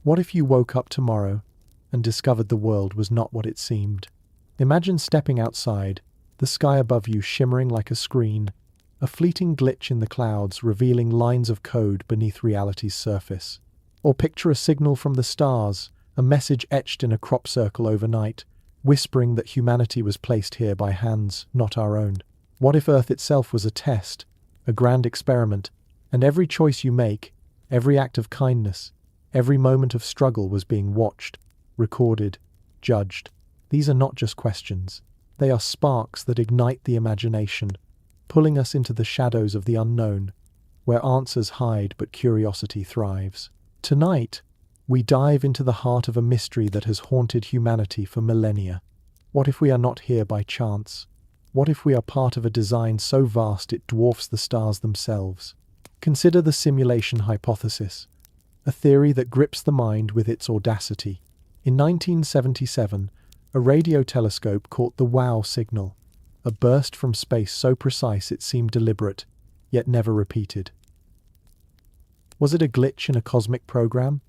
What if you woke up tomorrow and discovered the world was not what it seemed? Imagine stepping outside, the sky above you shimmering like a screen, a fleeting glitch in the clouds revealing lines of code beneath reality's surface. Or picture a signal from the stars, a message etched in a crop circle overnight, whispering that humanity was placed here by hands not our own. What if Earth itself was a test, a grand experiment, and every choice you make, every act of kindness, every moment of struggle was being watched, recorded, judged? These are not just questions. They are sparks that ignite the imagination, pulling us into the shadows of the unknown, where answers hide but curiosity thrives. Tonight, we dive into the heart of a mystery that has haunted humanity for millennia. What if we are not here by chance? What if we are part of a design so vast it dwarfs the stars themselves? Consider the simulation hypothesis, a theory that grips the mind with its audacity. In 1977, a radio telescope caught the WOW signal, a burst from space so precise it seemed deliberate, yet never repeated. Was it a glitch in a cosmic program?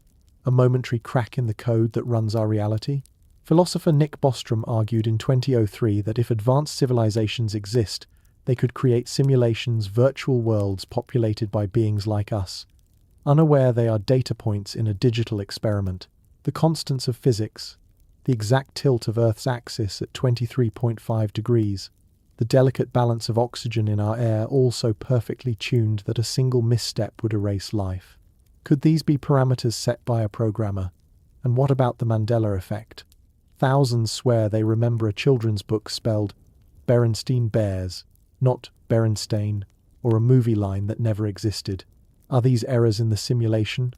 A momentary crack in the code that runs our reality? Philosopher Nick Bostrom argued in 2003 that if advanced civilizations exist, they could create simulations, virtual worlds populated by beings like us, unaware they are data points in a digital experiment. The constants of physics, the exact tilt of Earth's axis at 23.5 degrees, the delicate balance of oxygen in our air, all so perfectly tuned that a single misstep would erase life. Could these be parameters set by a programmer? And what about the Mandela effect? Thousands swear they remember a children's book spelled Berenstein Bears, not Berenstain, or a movie line that never existed. Are these errors in the simulation?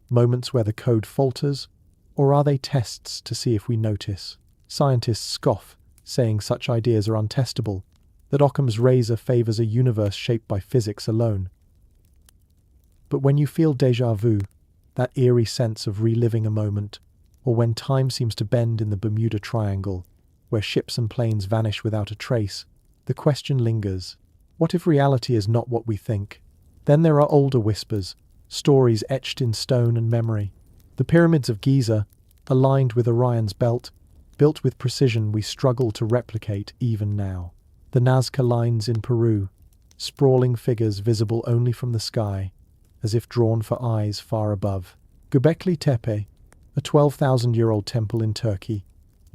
Moments where the code falters? Or are they tests to see if we notice? Scientists scoff, saying such ideas are untestable, that Occam's razor favors a universe shaped by physics alone. But when you feel déjà vu, that eerie sense of reliving a moment, or when time seems to bend in the Bermuda Triangle, where ships and planes vanish without a trace, the question lingers: what if reality is not what we think? Then there are older whispers, stories etched in stone and memory. The pyramids of Giza, aligned with Orion's belt, built with precision we struggle to replicate even now. The Nazca lines in Peru, sprawling figures visible only from the sky, as if drawn for eyes far above. Göbekli Tepe, a 12,000-year-old temple in Turkey,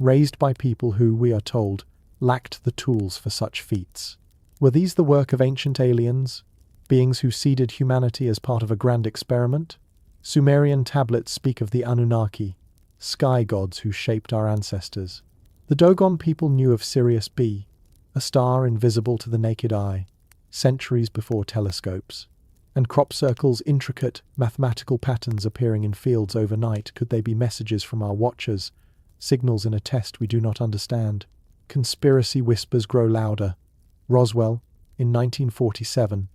raised by people who, we are told, lacked the tools for such feats. Were these the work of ancient aliens, beings who seeded humanity as part of a grand experiment? Sumerian tablets speak of the Anunnaki, sky gods who shaped our ancestors. The Dogon people knew of Sirius B, a star invisible to the naked eye, centuries before telescopes. And crop circles, intricate mathematical patterns appearing in fields overnight, could they be messages from our watchers, signals in a test we do not understand? Conspiracy whispers grow louder. Roswell, in 1947,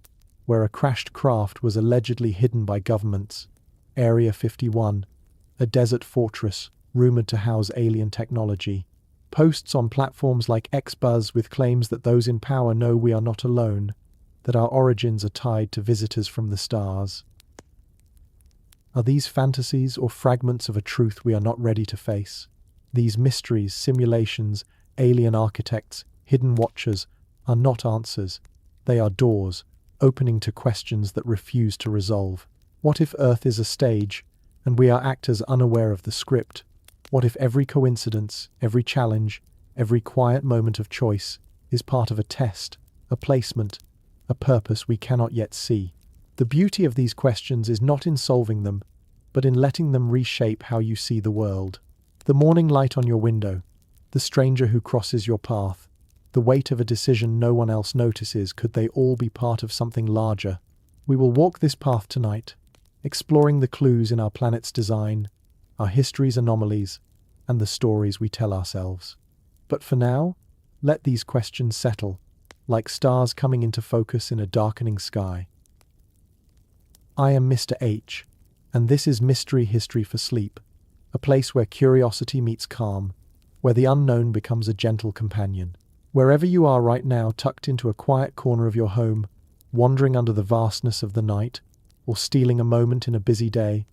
where a crashed craft was allegedly hidden by governments. Area 51, a desert fortress rumored to house alien technology. Posts on platforms like XBuzz with claims that those in power know we are not alone, that our origins are tied to visitors from the stars. Are these fantasies or fragments of a truth we are not ready to face? These mysteries, simulations, alien architects, hidden watchers, are not answers. They are doors, opening to questions that refuse to resolve. What if Earth is a stage, and we are actors unaware of the script? What if every coincidence, every challenge, every quiet moment of choice is part of a test, a placement, a purpose we cannot yet see? The beauty of these questions is not in solving them, but in letting them reshape how you see the world. The morning light on your window, the stranger who crosses your path, the weight of a decision no one else notices, could they all be part of something larger? We will walk this path tonight, exploring the clues in our planet's design, our history's anomalies, and the stories we tell ourselves. But for now, let these questions settle, like stars coming into focus in a darkening sky. I am Mr. H, and this is Mystery History for Sleep, a place where curiosity meets calm, where the unknown becomes a gentle companion. Wherever you are right now, tucked into a quiet corner of your home, wandering under the vastness of the night, or stealing a moment in a busy day,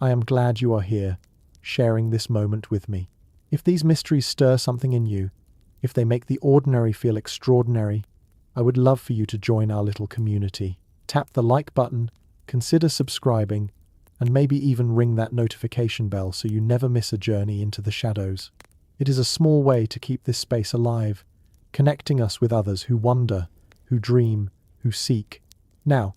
I am glad you are here, sharing this moment with me. If these mysteries stir something in you, if they make the ordinary feel extraordinary, I would love for you to join our little community. Tap the like button, consider subscribing, and maybe even ring that notification bell so you never miss a journey into the shadows. It is a small way to keep this space alive, connecting us with others who wonder, who dream, who seek. Now,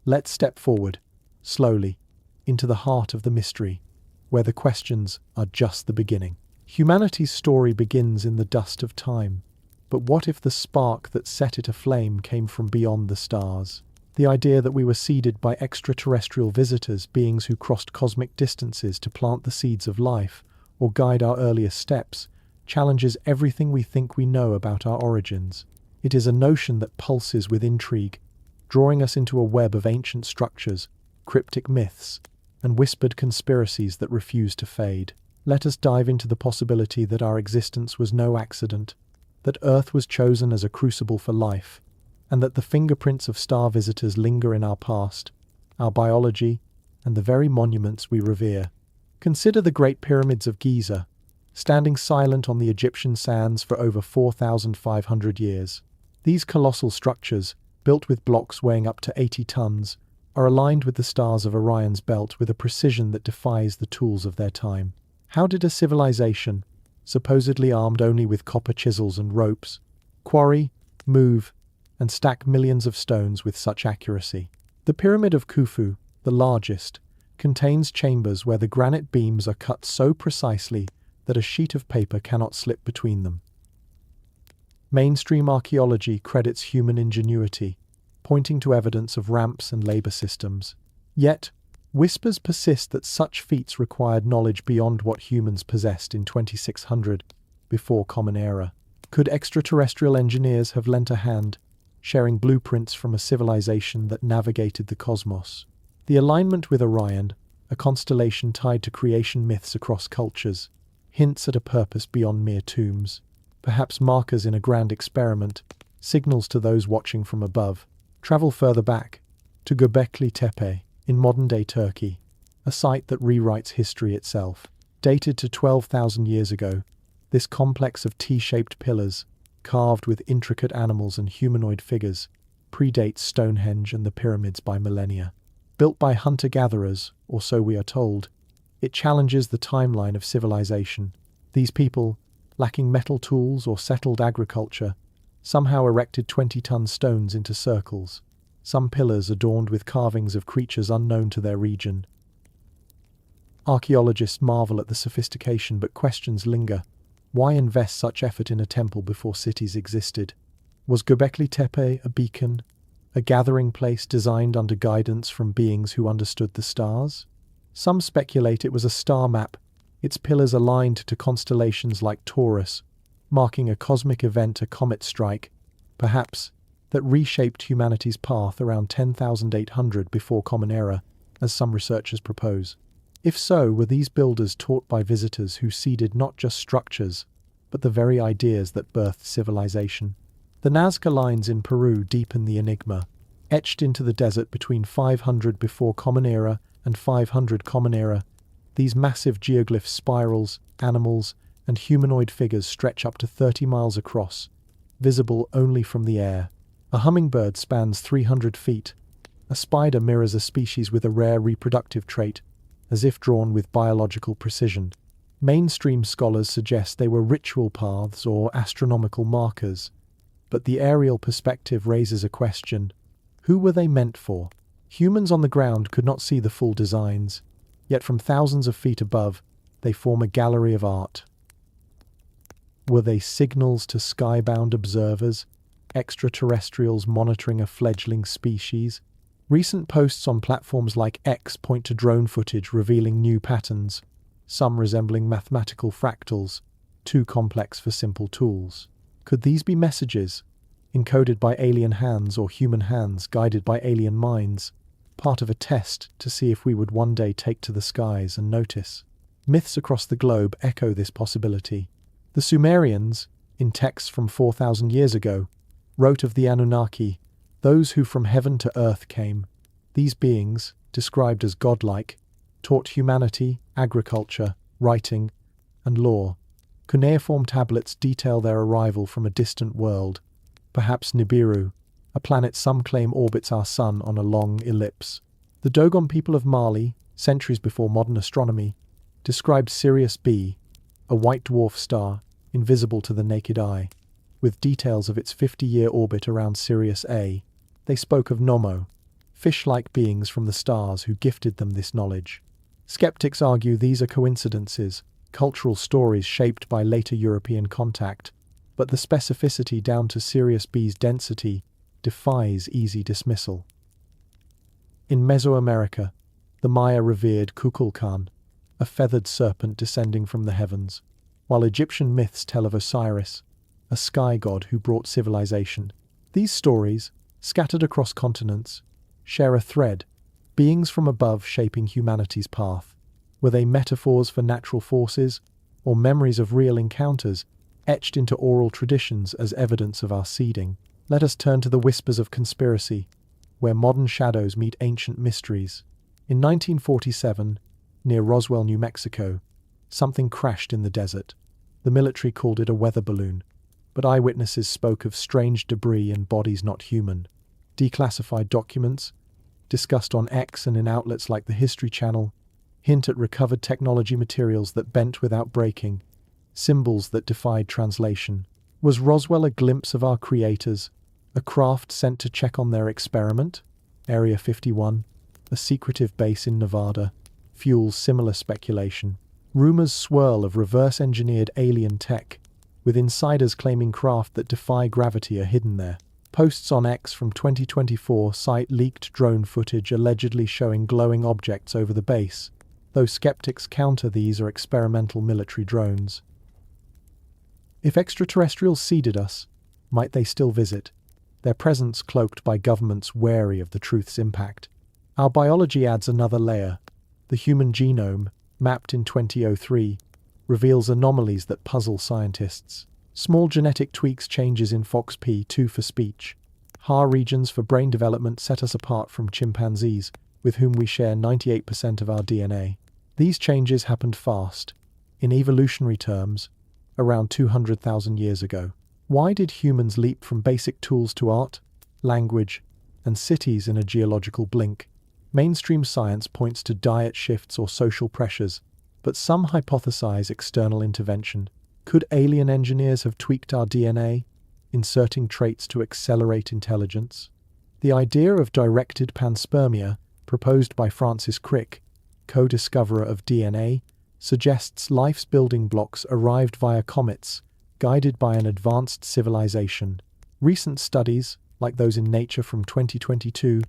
let's step forward, slowly, into the heart of the mystery, where the questions are just the beginning. Humanity's story begins in the dust of time, but what if the spark that set it aflame came from beyond the stars? The idea that we were seeded by extraterrestrial visitors, beings who crossed cosmic distances to plant the seeds of life or guide our earliest steps, challenges everything we think we know about our origins. It is a notion that pulses with intrigue, drawing us into a web of ancient structures, cryptic myths, and whispered conspiracies that refuse to fade. Let us dive into the possibility that our existence was no accident, that Earth was chosen as a crucible for life, and that the fingerprints of star visitors linger in our past, our biology, and the very monuments we revere. Consider the Great Pyramids of Giza, standing silent on the Egyptian sands for over 4,500 years. These colossal structures, built with blocks weighing up to 80 tons, are aligned with the stars of Orion's belt with a precision that defies the tools of their time. How did a civilization, supposedly armed only with copper chisels and ropes, quarry, move, and stack millions of stones with such accuracy? The Pyramid of Khufu, the largest, contains chambers where the granite beams are cut so precisely that a sheet of paper cannot slip between them. Mainstream archaeology credits human ingenuity, pointing to evidence of ramps and labor systems. Yet, whispers persist that such feats required knowledge beyond what humans possessed in 2600 before Common Era. Could extraterrestrial engineers have lent a hand, sharing blueprints from a civilization that navigated the cosmos? The alignment with Orion, a constellation tied to creation myths across cultures, hints at a purpose beyond mere tombs. Perhaps markers in a grand experiment, signals to those watching from above. Travel further back, to Göbekli Tepe, in modern-day Turkey, a site that rewrites history itself. Dated to 12,000 years ago, this complex of T-shaped pillars, carved with intricate animals and humanoid figures, predates Stonehenge and the pyramids by millennia. Built by hunter-gatherers, or so we are told, it challenges the timeline of civilization. These people, lacking metal tools or settled agriculture, somehow erected 20-ton stones into circles, some pillars adorned with carvings of creatures unknown to their region. Archaeologists marvel at the sophistication, but questions linger. Why invest such effort in a temple before cities existed? Was Göbekli Tepe a beacon, a gathering place designed under guidance from beings who understood the stars? Some speculate it was a star map, its pillars aligned to constellations like Taurus, marking a cosmic event, a comet strike, perhaps, that reshaped humanity's path around 10,800 before Common Era, as some researchers propose. If so, were these builders taught by visitors who seeded not just structures, but the very ideas that birthed civilization? The Nazca lines in Peru deepen the enigma. Etched into the desert between 500 before Common Era and 500 Common Era, these massive geoglyph spirals, animals, and humanoid figures stretch up to 30 miles across, visible only from the air. A hummingbird spans 300 feet. A spider mirrors a species with a rare reproductive trait, as if drawn with biological precision. Mainstream scholars suggest they were ritual paths or astronomical markers, but the aerial perspective raises a question. Who were they meant for? Humans on the ground could not see the full designs, yet from thousands of feet above, they form a gallery of art. Were they signals to skybound observers, extraterrestrials monitoring a fledgling species? Recent posts on platforms like X point to drone footage revealing new patterns, some resembling mathematical fractals, too complex for simple tools. Could these be messages, encoded by alien hands or human hands guided by alien minds, part of a test to see if we would one day take to the skies and notice? Myths across the globe echo this possibility. The Sumerians, in texts from 4,000 years ago, wrote of the Anunnaki, those who from heaven to earth came. These beings, described as godlike, taught humanity, agriculture, writing, and lore. Cuneiform tablets detail their arrival from a distant world, perhaps Nibiru, a planet some claim orbits our sun on a long ellipse. The Dogon people of Mali, centuries before modern astronomy, described Sirius B, a white dwarf star, invisible to the naked eye, with details of its 50-year orbit around Sirius A. They spoke of Nomo, fish-like beings from the stars who gifted them this knowledge. Skeptics argue these are coincidences, cultural stories shaped by later European contact, but the specificity down to Sirius B's density defies easy dismissal. In Mesoamerica, the Maya revered Kukulkan, a feathered serpent descending from the heavens, while Egyptian myths tell of Osiris, a sky god who brought civilization. These stories, scattered across continents, share a thread, beings from above shaping humanity's path. Were they metaphors for natural forces, or memories of real encounters, etched into oral traditions as evidence of our seeding? Let us turn to the whispers of conspiracy, where modern shadows meet ancient mysteries. In 1947, near Roswell, New Mexico, something crashed in the desert. The military called it a weather balloon, but eyewitnesses spoke of strange debris and bodies not human. Declassified documents, discussed on X and in outlets like the History Channel, hint at recovered technology materials that bent without breaking, symbols that defied translation. Was Roswell a glimpse of our creators, a craft sent to check on their experiment? Area 51, a secretive base in Nevada, fuels similar speculation. Rumors swirl of reverse-engineered alien tech, with insiders claiming craft that defy gravity are hidden there. Posts on X from 2024 cite leaked drone footage allegedly showing glowing objects over the base, though skeptics counter these are experimental military drones. If extraterrestrials seeded us, might they still visit, their presence cloaked by governments wary of the truth's impact? Our biology adds another layer. The human genome, mapped in 2003, reveals anomalies that puzzle scientists. Small genetic tweaks, changes in FOXP2 for speech, HAR regions for brain development set us apart from chimpanzees, with whom we share 98% of our DNA. These changes happened fast, in evolutionary terms, around 200,000 years ago. Why did humans leap from basic tools to art, language, and cities in a geological blink? Mainstream science points to diet shifts or social pressures, but some hypothesize external intervention. Could alien engineers have tweaked our DNA, inserting traits to accelerate intelligence? The idea of directed panspermia, proposed by Francis Crick, co-discoverer of DNA, suggests life's building blocks arrived via comets, guided by an advanced civilization. Recent studies, like those in Nature from 2022,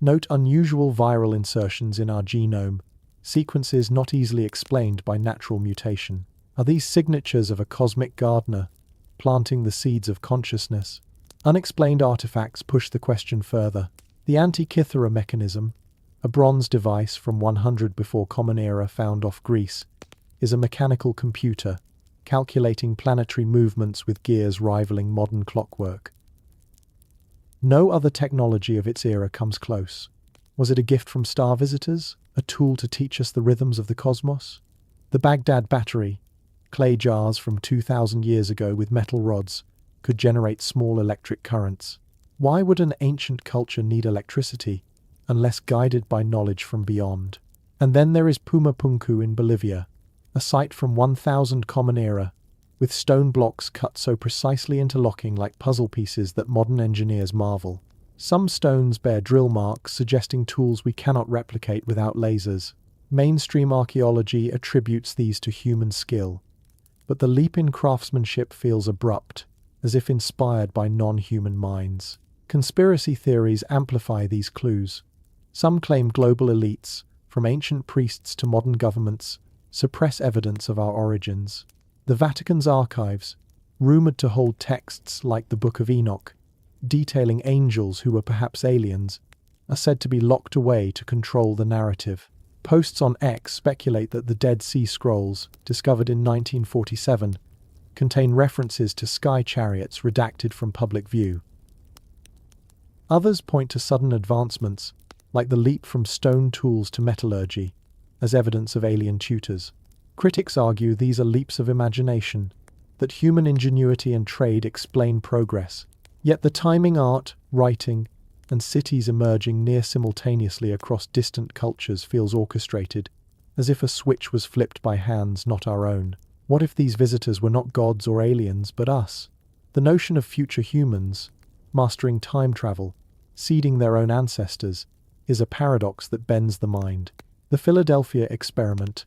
note unusual viral insertions in our genome, sequences not easily explained by natural mutation. Are these signatures of a cosmic gardener, planting the seeds of consciousness? Unexplained artifacts push the question further. The Antikythera mechanism, a bronze device from 100 before Common Era found off Greece, is a mechanical computer, calculating planetary movements with gears rivaling modern clockwork. No other technology of its era comes close. Was it a gift from star visitors, a tool to teach us the rhythms of the cosmos? The Baghdad battery, clay jars from 2,000 years ago with metal rods, could generate small electric currents. Why would an ancient culture need electricity, unless guided by knowledge from beyond? And then there is Pumapunku in Bolivia, a site from 1000 Common Era, with stone blocks cut so precisely interlocking like puzzle pieces that modern engineers marvel. Some stones bear drill marks suggesting tools we cannot replicate without lasers. Mainstream archaeology attributes these to human skill, but the leap in craftsmanship feels abrupt, as if inspired by non-human minds. Conspiracy theories amplify these clues. Some claim global elites, from ancient priests to modern governments, suppress evidence of our origins. The Vatican's archives, rumored to hold texts like the Book of Enoch, detailing angels who were perhaps aliens, are said to be locked away to control the narrative. Posts on X speculate that the Dead Sea Scrolls, discovered in 1947, contain references to sky chariots redacted from public view. Others point to sudden advancements, like the leap from stone tools to metallurgy, as evidence of alien tutors. Critics argue these are leaps of imagination, that human ingenuity and trade explain progress. Yet the timing art, writing, and cities emerging near simultaneously across distant cultures feels orchestrated, as if a switch was flipped by hands not our own. What if these visitors were not gods or aliens, but us? The notion of future humans, mastering time travel, seeding their own ancestors, is a paradox that bends the mind. The Philadelphia experiment,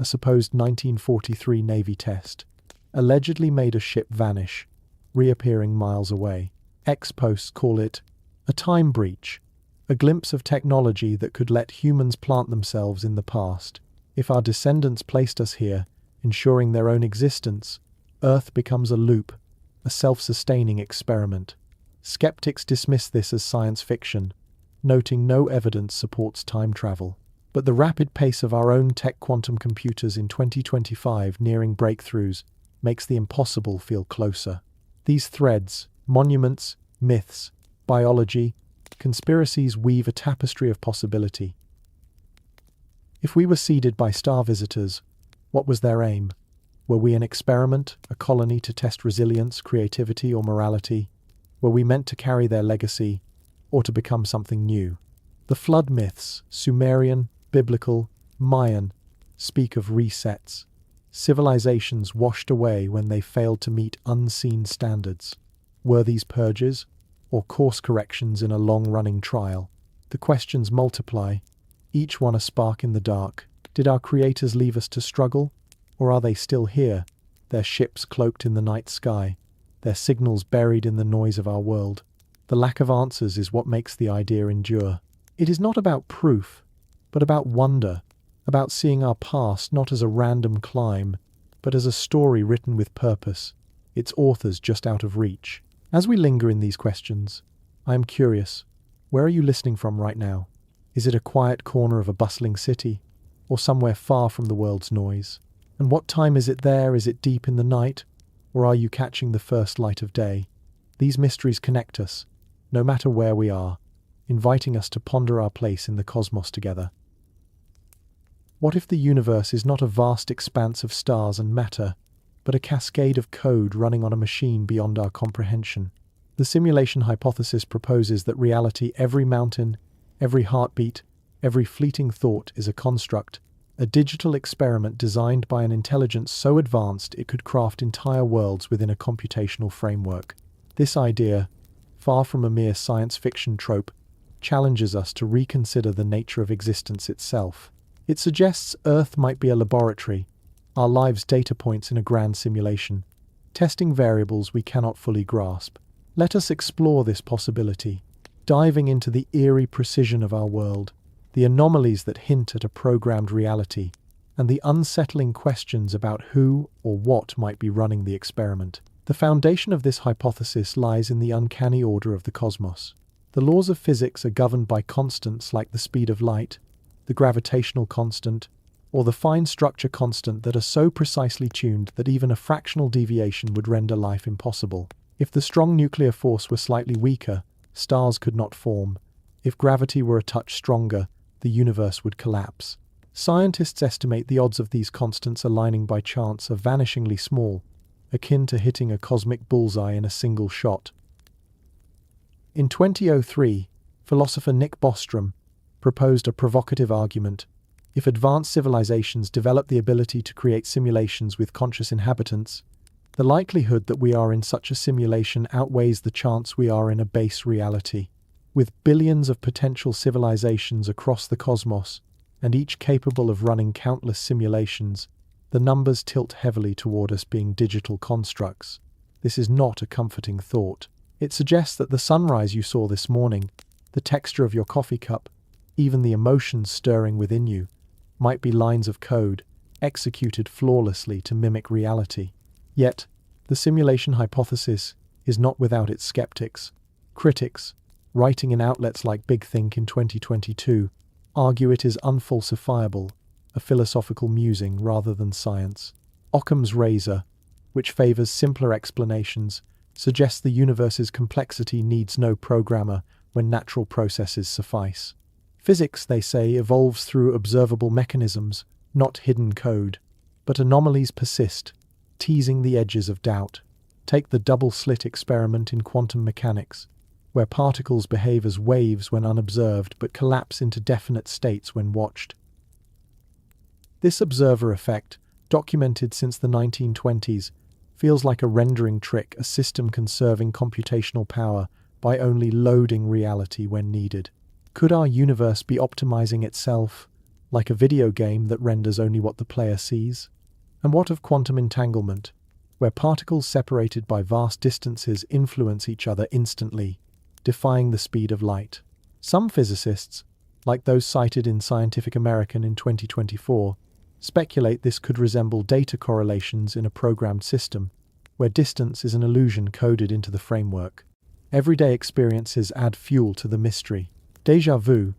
a supposed 1943 Navy test, allegedly made a ship vanish, reappearing miles away. Ex-posts call it a time breach, a glimpse of technology that could let humans plant themselves in the past. If our descendants placed us here, ensuring their own existence, Earth becomes a loop, a self-sustaining experiment. Skeptics dismiss this as science fiction, noting no evidence supports time travel. But the rapid pace of our own tech quantum computers in 2025 nearing breakthroughs makes the impossible feel closer. These threads, monuments, myths, biology, conspiracies weave a tapestry of possibility. If we were seeded by star visitors, what was their aim? Were we an experiment, a colony to test resilience, creativity, or morality? Were we meant to carry their legacy, or to become something new? The flood myths, Sumerian, biblical, Mayan, speak of resets, civilizations washed away when they failed to meet unseen standards. Were these purges, or course corrections in a long-running trial? The questions multiply, each one a spark in the dark. Did our creators leave us to struggle, or are they still here, their ships cloaked in the night sky, their signals buried in the noise of our world? The lack of answers is what makes the idea endure. It is not about proof, but about wonder, about seeing our past not as a random climb, but as a story written with purpose, its authors just out of reach. As we linger in these questions, I am curious, where are you listening from right now? Is it a quiet corner of a bustling city, or somewhere far from the world's noise? And what time is it there? Is it deep in the night, or are you catching the first light of day? These mysteries connect us, no matter where we are, inviting us to ponder our place in the cosmos together. What if the universe is not a vast expanse of stars and matter, but a cascade of code running on a machine beyond our comprehension? The simulation hypothesis proposes that reality, every mountain, every heartbeat, every fleeting thought is a construct, a digital experiment designed by an intelligence so advanced it could craft entire worlds within a computational framework. This idea, far from a mere science fiction trope, challenges us to reconsider the nature of existence itself. It suggests Earth might be a laboratory, our lives data points in a grand simulation, testing variables we cannot fully grasp. Let us explore this possibility, diving into the eerie precision of our world, the anomalies that hint at a programmed reality, and the unsettling questions about who or what might be running the experiment. The foundation of this hypothesis lies in the uncanny order of the cosmos. The laws of physics are governed by constants like the speed of light, the gravitational constant, or the fine structure constant that are so precisely tuned that even a fractional deviation would render life impossible. If the strong nuclear force were slightly weaker, stars could not form. If gravity were a touch stronger, the universe would collapse. Scientists estimate the odds of these constants aligning by chance are vanishingly small, akin to hitting a cosmic bullseye in a single shot. In 2003, philosopher Nick Bostrom proposed a provocative argument. If advanced civilizations develop the ability to create simulations with conscious inhabitants, the likelihood that we are in such a simulation outweighs the chance we are in a base reality. With billions of potential civilizations across the cosmos, and each capable of running countless simulations, the numbers tilt heavily toward us being digital constructs. This is not a comforting thought. It suggests that the sunrise you saw this morning, the texture of your coffee cup, even the emotions stirring within you, might be lines of code, executed flawlessly to mimic reality. Yet, the simulation hypothesis is not without its skeptics. Critics, writing in outlets like Big Think in 2022, argue it is unfalsifiable, a philosophical musing rather than science. Occam's razor, which favors simpler explanations, suggests the universe's complexity needs no programmer when natural processes suffice. Physics, they say, evolves through observable mechanisms, not hidden code. But anomalies persist, teasing the edges of doubt. Take the double-slit experiment in quantum mechanics, where particles behave as waves when unobserved but collapse into definite states when watched. This observer effect, documented since the 1920s, feels like a rendering trick, a system conserving computational power by only loading reality when needed. Could our universe be optimizing itself, like a video game that renders only what the player sees? And what of quantum entanglement, where particles separated by vast distances influence each other instantly, defying the speed of light? Some physicists, like those cited in Scientific American in 2024, speculate this could resemble data correlations in a programmed system, where distance is an illusion coded into the framework. Everyday experiences add fuel to the mystery. Déjà vu,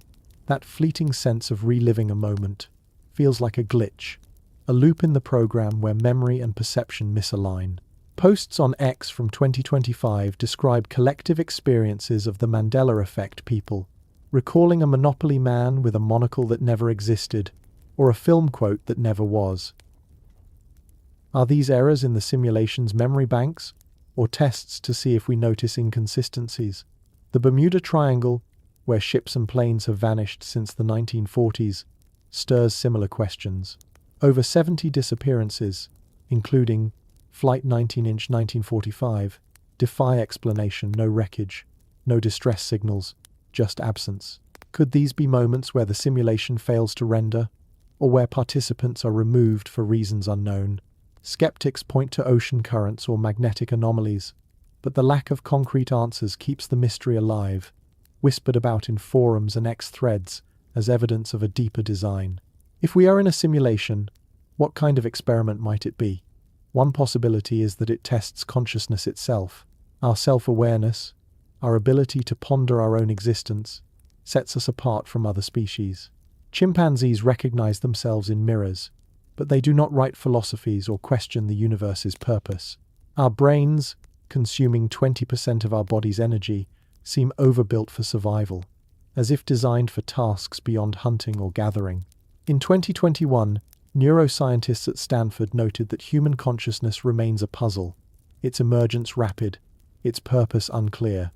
that fleeting sense of reliving a moment, feels like a glitch, a loop in the program where memory and perception misalign. Posts on X from 2025 describe collective experiences of the Mandela effect people, recalling a Monopoly man with a monocle that never existed, or a film quote that never was. Are these errors in the simulation's memory banks, or tests to see if we notice inconsistencies? The Bermuda Triangle, where ships and planes have vanished since the 1940s, stirs similar questions. Over 70 disappearances, including Flight 19-inch 1945, defy explanation. No wreckage, no distress signals, just absence. Could these be moments where the simulation fails to render, or where participants are removed for reasons unknown? Skeptics point to ocean currents or magnetic anomalies, but the lack of concrete answers keeps the mystery alive, whispered about in forums and X threads as evidence of a deeper design. If we are in a simulation, what kind of experiment might it be? One possibility is that it tests consciousness itself. Our self-awareness, our ability to ponder our own existence, sets us apart from other species. Chimpanzees recognize themselves in mirrors, but they do not write philosophies or question the universe's purpose. Our brains, consuming 20% of our body's energy, seem overbuilt for survival, as if designed for tasks beyond hunting or gathering. In 2021, neuroscientists at Stanford noted that human consciousness remains a puzzle, its emergence rapid, its purpose unclear.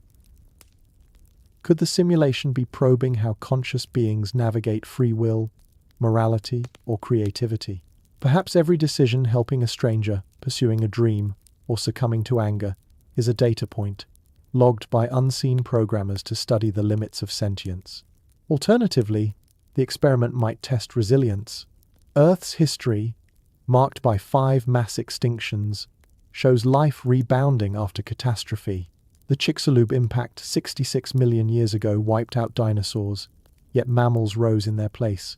Could the simulation be probing how conscious beings navigate free will, morality, or creativity? Perhaps every decision helping a stranger, pursuing a dream, or succumbing to anger is a data point, logged by unseen programmers to study the limits of sentience. Alternatively, the experiment might test resilience. Earth's history, marked by 5 mass extinctions, shows life rebounding after catastrophe. The Chicxulub impact 66 million years ago wiped out dinosaurs, yet mammals rose in their place.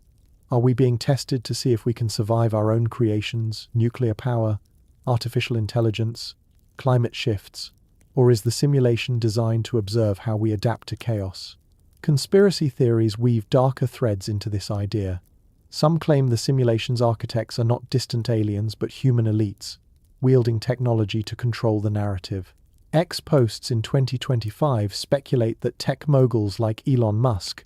Are we being tested to see if we can survive our own creations, nuclear power, artificial intelligence, climate shifts, or is the simulation designed to observe how we adapt to chaos? Conspiracy theories weave darker threads into this idea. Some claim the simulation's architects are not distant aliens but human elites, wielding technology to control the narrative. X posts in 2025 speculate that tech moguls like Elon Musk,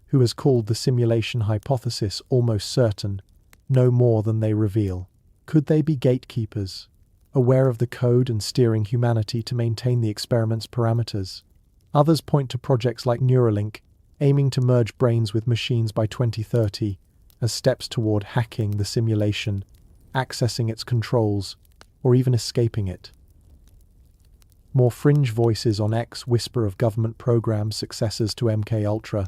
who has called the simulation hypothesis almost certain, know more than they reveal. Could they be gatekeepers, aware of the code and steering humanity to maintain the experiment's parameters? Others point to projects like Neuralink, aiming to merge brains with machines by 2030, as steps toward hacking the simulation, accessing its controls, or even escaping it. More fringe voices on X whisper of government program successors to MKUltra,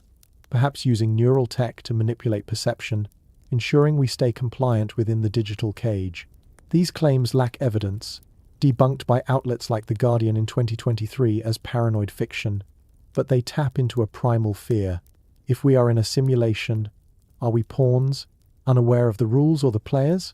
perhaps using neural tech to manipulate perception, ensuring we stay compliant within the digital cage. These claims lack evidence, debunked by outlets like The Guardian in 2023 as paranoid fiction, but they tap into a primal fear. If we are in a simulation, are we pawns, unaware of the rules or the players?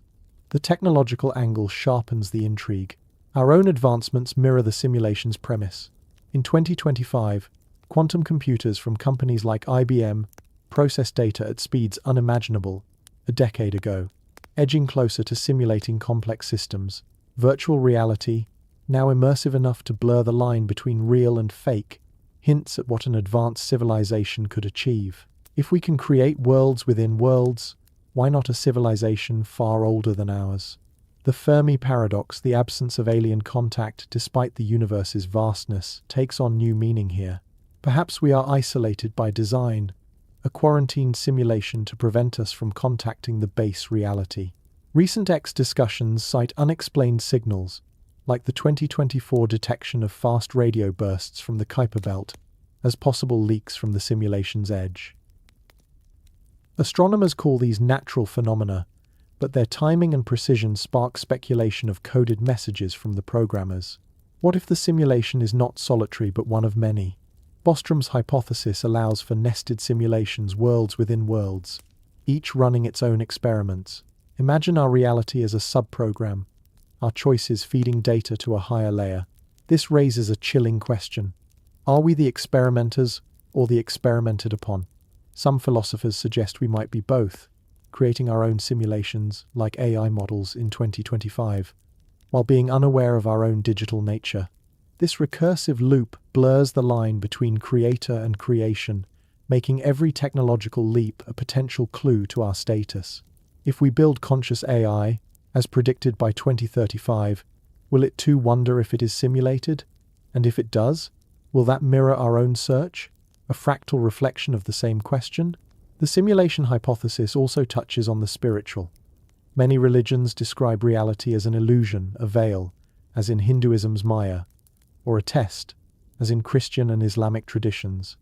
The technological angle sharpens the intrigue. Our own advancements mirror the simulation's premise. In 2025, quantum computers from companies like IBM process data at speeds unimaginable a decade ago, edging closer to simulating complex systems. Virtual reality, now immersive enough to blur the line between real and fake, hints at what an advanced civilization could achieve. If we can create worlds within worlds, Why not a civilization far older than ours? The Fermi paradox, the absence of alien contact despite the universe's vastness, takes on new meaning here. Perhaps we are isolated by design, a quarantined simulation to prevent us from contacting the base reality. Recent X discussions cite unexplained signals, like the 2024 detection of fast radio bursts from the Kuiper Belt, as possible leaks from the simulation's edge. Astronomers call these natural phenomena, but their timing and precision spark speculation of coded messages from the programmers. What if the simulation is not solitary but one of many? Bostrom's hypothesis allows for nested simulations, worlds within worlds, each running its own experiments. Imagine our reality as a subprogram, our choices feeding data to a higher layer. This raises a chilling question. Are we the experimenters or the experimented upon? Some philosophers suggest we might be both, creating our own simulations like AI models in 2025, while being unaware of our own digital nature. This recursive loop blurs the line between creator and creation, making every technological leap a potential clue to our status. If we build conscious AI, as predicted by 2035, will it too wonder if it is simulated? And if it does, will that mirror our own search? A fractal reflection of the same question? The simulation hypothesis also touches on the spiritual. Many religions describe reality as an illusion, a veil, as in Hinduism's Maya, or a test, as in Christian and Islamic traditions.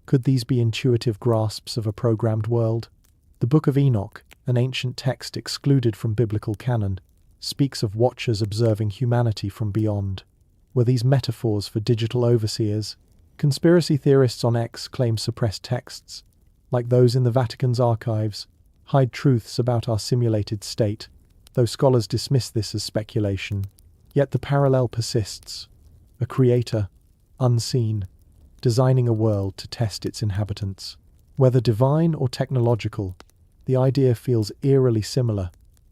Could these be intuitive grasps of a programmed world? The Book of Enoch, an ancient text excluded from biblical canon, speaks of watchers observing humanity from beyond. Were these metaphors for digital overseers? Conspiracy theorists on X claim suppressed texts, like those in the Vatican's archives, hide truths about our simulated state, though scholars dismiss this as speculation. Yet the parallel persists. A creator, unseen, designing a world to test its inhabitants. Whether divine or technological, the idea feels eerily similar,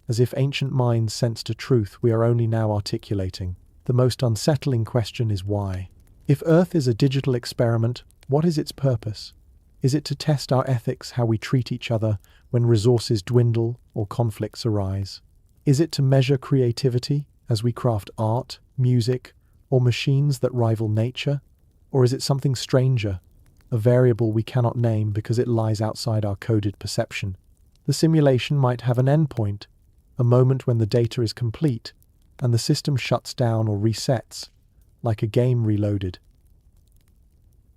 as if ancient minds sensed a truth we are only now articulating. The most unsettling question is why. If Earth is a digital experiment, what is its purpose? Is it to test our ethics, how we treat each other when resources dwindle or conflicts arise? Is it to measure creativity as we craft art, music, or machines that rival nature? Or is it something stranger, a variable we cannot name because it lies outside our coded perception? The simulation might have an endpoint, a moment when the data is complete and the system shuts down or resets, like a game reloaded.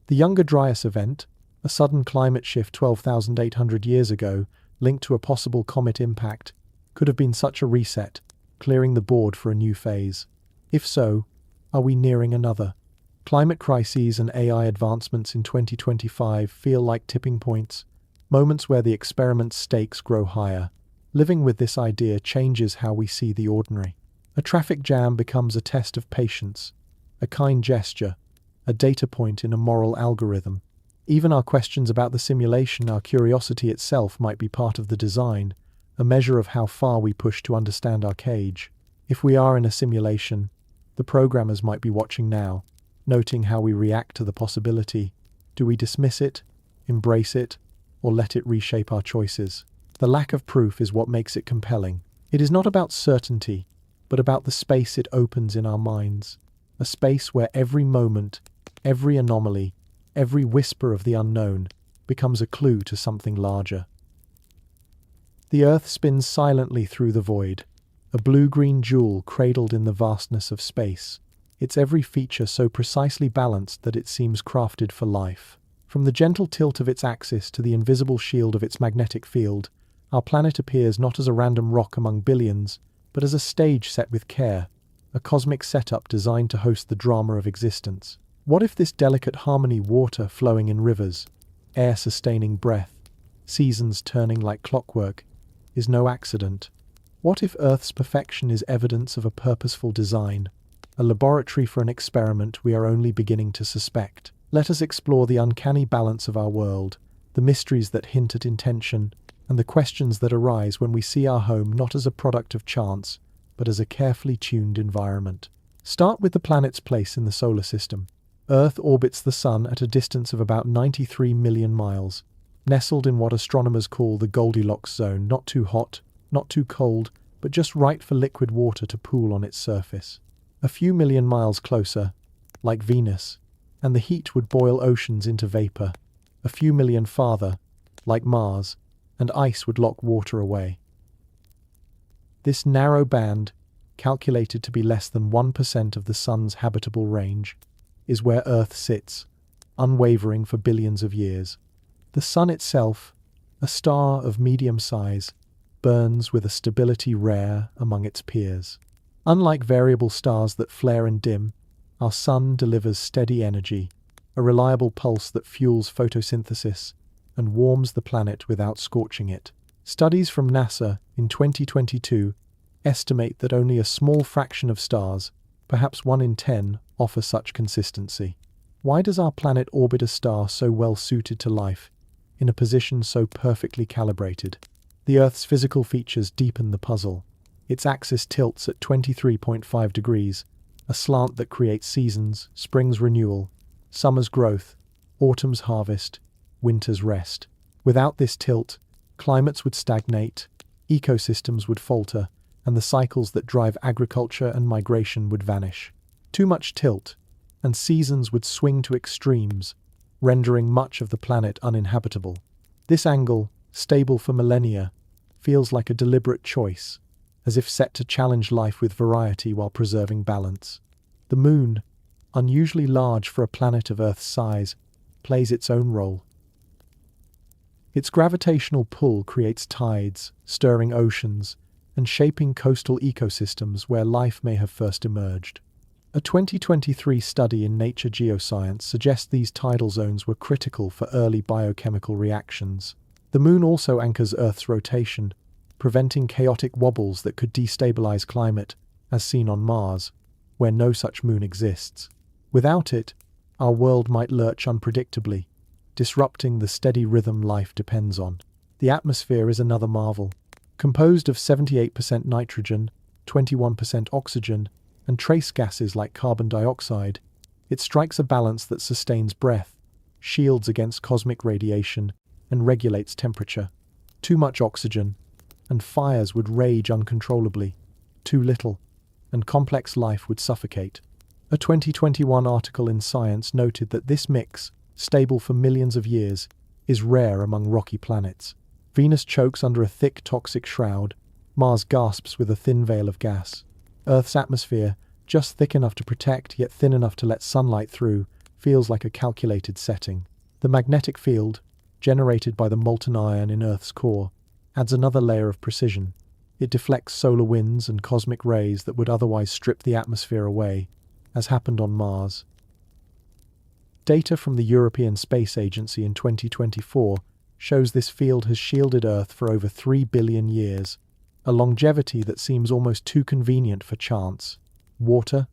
The Younger Dryas event, a sudden climate shift 12,800 years ago linked to a possible comet impact, could have been such a reset, clearing the board for a new phase. If so, are we nearing another? Climate crises and AI advancements in 2025 feel like tipping points, moments where the experiment's stakes grow higher. Living with this idea changes how we see the ordinary. A traffic jam becomes a test of patience, a kind gesture, a data point in a moral algorithm. Even our questions about the simulation, our curiosity itself, might be part of the design, a measure of how far we push to understand our cage. If we are in a simulation, the programmers might be watching now, noting how we react to the possibility. Do we dismiss it, embrace it, or let it reshape our choices? The lack of proof is what makes it compelling. It is not about certainty, but about the space it opens in our minds. A space where every moment, every anomaly, every whisper of the unknown becomes a clue to something larger. The Earth spins silently through the void, a blue-green jewel cradled in the vastness of space, its every feature so precisely balanced that it seems crafted for life. From the gentle tilt of its axis to the invisible shield of its magnetic field, our planet appears not as a random rock among billions, but as a stage set with care, a cosmic setup designed to host the drama of existence. What if this delicate harmony, water flowing in rivers, air sustaining breath, seasons turning like clockwork, is no accident? What if Earth's perfection is evidence of a purposeful design, a laboratory for an experiment we are only beginning to suspect? Let us explore the uncanny balance of our world, the mysteries that hint at intention, and the questions that arise when we see our home not as a product of chance, but as a carefully tuned environment. Start with the planet's place in the solar system. Earth orbits the Sun at a distance of about 93 million miles, nestled in what astronomers call the Goldilocks zone, not too hot, not too cold, but just right for liquid water to pool on its surface. A few million miles closer, like Venus, and the heat would boil oceans into vapor. A few million farther, like Mars, and ice would lock water away. This narrow band, calculated to be less than 1% of the Sun's habitable range, is where Earth sits, unwavering for billions of years. The Sun itself, a star of medium size, burns with a stability rare among its peers. Unlike variable stars that flare and dim, our Sun delivers steady energy, a reliable pulse that fuels photosynthesis and warms the planet without scorching it. Studies from NASA in 2022 estimate that only a small fraction of stars, perhaps 1 in 10, offer such consistency. Why does our planet orbit a star so well suited to life, in a position so perfectly calibrated? The Earth's physical features deepen the puzzle. Its axis tilts at 23.5 degrees, a slant that creates seasons, spring's renewal, summer's growth, autumn's harvest, winter's rest. Without this tilt, climates would stagnate, ecosystems would falter, and the cycles that drive agriculture and migration would vanish. Too much tilt, and seasons would swing to extremes, rendering much of the planet uninhabitable. This angle, stable for millennia, feels like a deliberate choice, as if set to challenge life with variety while preserving balance. The Moon, unusually large for a planet of Earth's size, plays its own role. Its gravitational pull creates tides, stirring oceans, and shaping coastal ecosystems where life may have first emerged. A 2023 study in Nature Geoscience suggests these tidal zones were critical for early biochemical reactions. The Moon also anchors Earth's rotation, preventing chaotic wobbles that could destabilize climate, as seen on Mars, where no such moon exists. Without it, our world might lurch unpredictably, disrupting the steady rhythm life depends on. The atmosphere is another marvel. Composed of 78% nitrogen, 21% oxygen, and trace gases like carbon dioxide, it strikes a balance that sustains breath, shields against cosmic radiation, and regulates temperature. Too much oxygen, and fires would rage uncontrollably. Too little, and complex life would suffocate. A 2021 article in Science noted that this mix, stable for millions of years, is rare among rocky planets. Venus chokes under a thick toxic shroud, Mars gasps with a thin veil of gas. Earth's atmosphere, just thick enough to protect yet thin enough to let sunlight through, feels like a calculated setting. The magnetic field, generated by the molten iron in Earth's core, adds another layer of precision. It deflects solar winds and cosmic rays that would otherwise strip the atmosphere away, as happened on Mars. Data from the European Space Agency in 2024 shows this field has shielded Earth for over 3 billion years, a longevity that seems almost too convenient for chance. Water,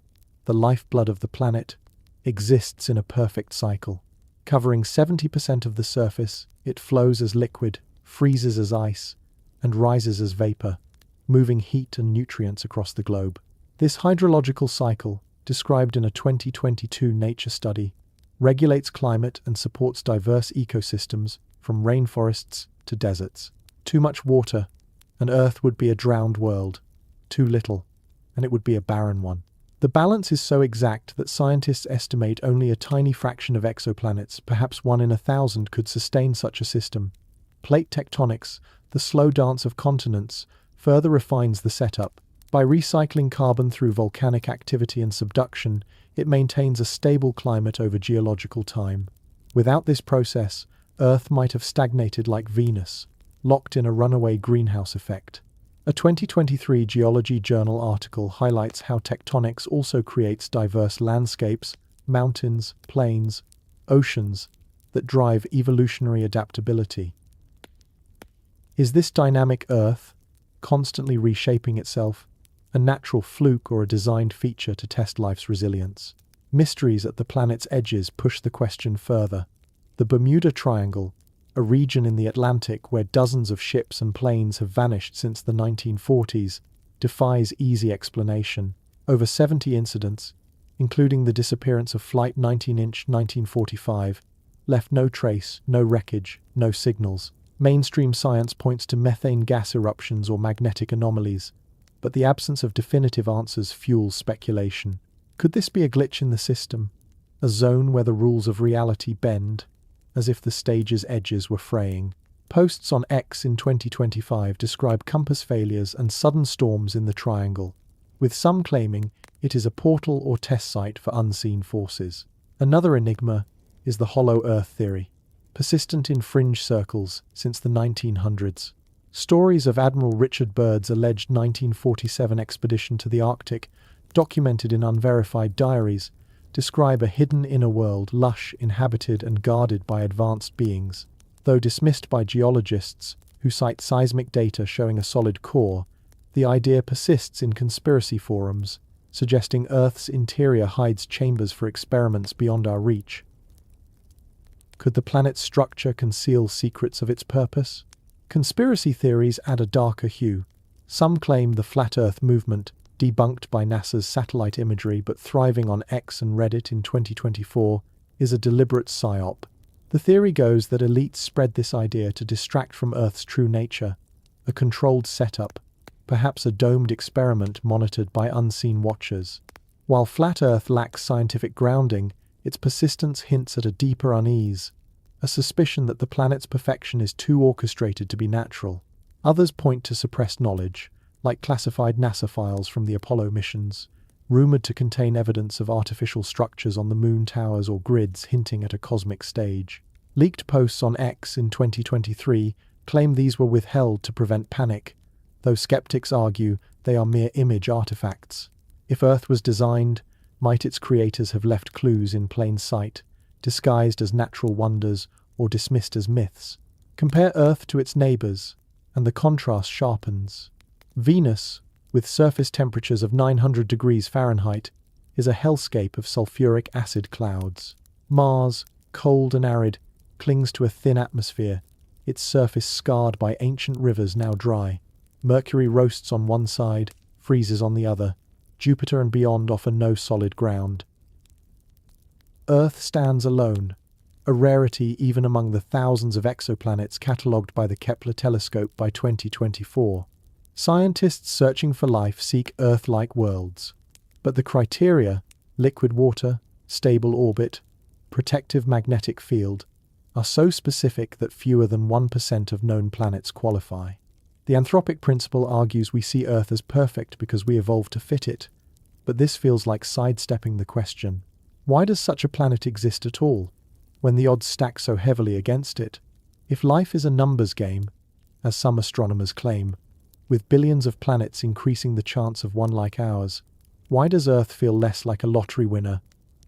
the lifeblood of the planet, exists in a perfect cycle. Covering 70% of the surface, it flows as liquid, freezes as ice, and rises as vapor, moving heat and nutrients across the globe. This hydrological cycle, described in a 2022 Nature study, regulates climate and supports diverse ecosystems from rainforests to deserts. Too much water, and Earth would be a drowned world. Too little, and it would be a barren one. The balance is so exact that scientists estimate only a tiny fraction of exoplanets, perhaps 1 in 1,000, could sustain such a system. Plate tectonics, the slow dance of continents, further refines the setup. By recycling carbon through volcanic activity and subduction, it maintains a stable climate over geological time. Without this process, Earth might have stagnated like Venus, locked in a runaway greenhouse effect. A 2023 Geology Journal article highlights how tectonics also creates diverse landscapes, mountains, plains, oceans that drive evolutionary adaptability. Is this dynamic Earth, constantly reshaping itself, a natural fluke or a designed feature to test life's resilience? Mysteries at the planet's edges push the question further. The Bermuda Triangle, a region in the Atlantic where dozens of ships and planes have vanished since the 1940s, defies easy explanation. Over 70 incidents, including the disappearance of Flight 19-inch 1945, left no trace, no wreckage, no signals. Mainstream science points to methane gas eruptions or magnetic anomalies, but the absence of definitive answers fuels speculation. Could this be a glitch in the system? A zone where the rules of reality bend, as if the stage's edges were fraying? Posts on X in 2025 describe compass failures and sudden storms in the triangle, with some claiming it is a portal or test site for unseen forces. Another enigma is the hollow Earth theory, persistent in fringe circles since the 1900s. Stories of Admiral Richard Byrd's alleged 1947 expedition to the Arctic, documented in unverified diaries, describe a hidden inner world lush, inhabited and guarded by advanced beings. Though dismissed by geologists, who cite seismic data showing a solid core, the idea persists in conspiracy forums, suggesting Earth's interior hides chambers for experiments beyond our reach. Could the planet's structure conceal secrets of its purpose? Conspiracy theories add a darker hue. Some claim the Flat Earth movement, debunked by NASA's satellite imagery but thriving on X and Reddit in 2024, is a deliberate psyop. The theory goes that elites spread this idea to distract from Earth's true nature, a controlled setup, perhaps a domed experiment monitored by unseen watchers. While Flat Earth lacks scientific grounding, its persistence hints at a deeper unease, a suspicion that the planet's perfection is too orchestrated to be natural. Others point to suppressed knowledge, like classified NASA files from the Apollo missions, rumored to contain evidence of artificial structures on the moon towers or grids hinting at a cosmic stage. Leaked posts on X in 2023 claim these were withheld to prevent panic, though skeptics argue they are mere image artifacts. If Earth was designed, might its creators have left clues in plain sight, disguised as natural wonders or dismissed as myths? Compare Earth to its neighbors, and the contrast sharpens. Venus, with surface temperatures of 900 degrees Fahrenheit, is a hellscape of sulfuric acid clouds. Mars, cold and arid, clings to a thin atmosphere, its surface scarred by ancient rivers now dry. Mercury roasts on one side, freezes on the other. Jupiter and beyond offer no solid ground. Earth stands alone, a rarity even among the thousands of exoplanets catalogued by the Kepler telescope by 2024. Scientists searching for life seek Earth-like worlds, but the criteria, liquid water, stable orbit, protective magnetic field, are so specific that fewer than 1% of known planets qualify. The anthropic principle argues we see Earth as perfect because we evolved to fit it, but this feels like sidestepping the question. Why does such a planet exist at all, when the odds stack so heavily against it? If life is a numbers game, as some astronomers claim, with billions of planets increasing the chance of one like ours, why does Earth feel less like a lottery winner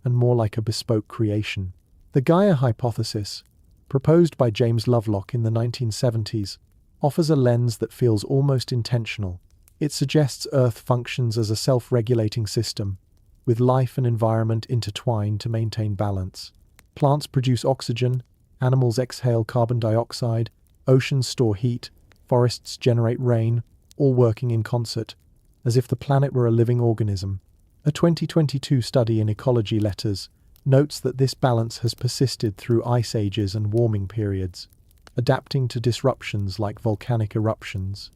and more like a bespoke creation? The Gaia hypothesis, proposed by James Lovelock in the 1970s, offers a lens that feels almost intentional. It suggests Earth functions as a self-regulating system, with life and environment intertwined to maintain balance. Plants produce oxygen, animals exhale carbon dioxide, oceans store heat, forests generate rain, all working in concert, as if the planet were a living organism. A 2022 study in Ecology Letters notes that this balance has persisted through ice ages and warming periods, adapting to disruptions like volcanic eruptions.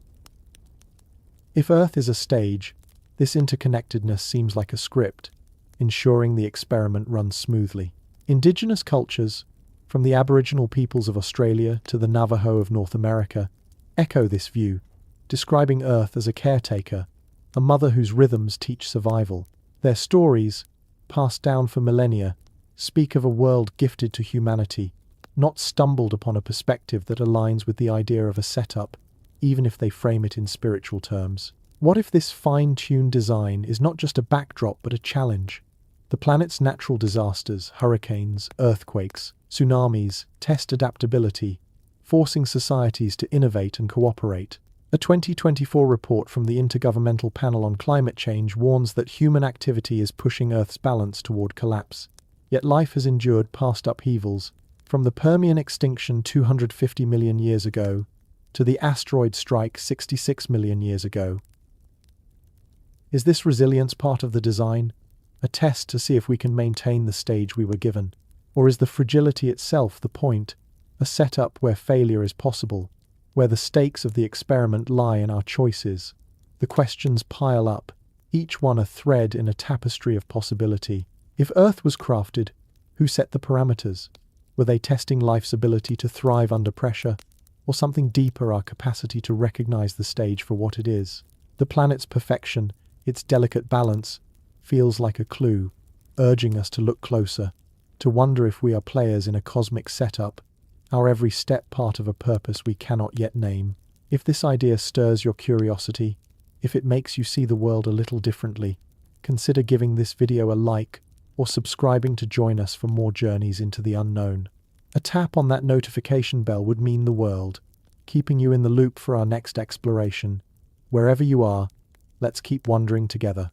If Earth is a stage, this interconnectedness seems like a script, ensuring the experiment runs smoothly. Indigenous cultures, from the Aboriginal peoples of Australia to the Navajo of North America, echo this view, describing Earth as a caretaker, a mother whose rhythms teach survival. Their stories, passed down for millennia, speak of a world gifted to humanity, not stumbled upon a perspective that aligns with the idea of a setup, even if they frame it in spiritual terms. What if this fine-tuned design is not just a backdrop but a challenge? The planet's natural disasters, hurricanes, earthquakes, tsunamis, test adaptability, forcing societies to innovate and cooperate. A 2024 report from the Intergovernmental Panel on Climate Change warns that human activity is pushing Earth's balance toward collapse. Yet life has endured past upheavals, from the Permian extinction 250 million years ago to the asteroid strike 66 million years ago. Is this resilience part of the design? A test to see if we can maintain the stage we were given? Or is the fragility itself the point, a setup where failure is possible, where the stakes of the experiment lie in our choices? The questions pile up, each one a thread in a tapestry of possibility. If Earth was crafted, who set the parameters? Were they testing life's ability to thrive under pressure, or something deeper, our capacity to recognize the stage for what it is? The planet's perfection, its delicate balance, feels like a clue, urging us to look closer, to wonder if we are players in a cosmic setup, our every step part of a purpose we cannot yet name. If this idea stirs your curiosity, if it makes you see the world a little differently, consider giving this video a like or subscribing to join us for more journeys into the unknown. A tap on that notification bell would mean the world, keeping you in the loop for our next exploration. Wherever you are, let's keep wandering together.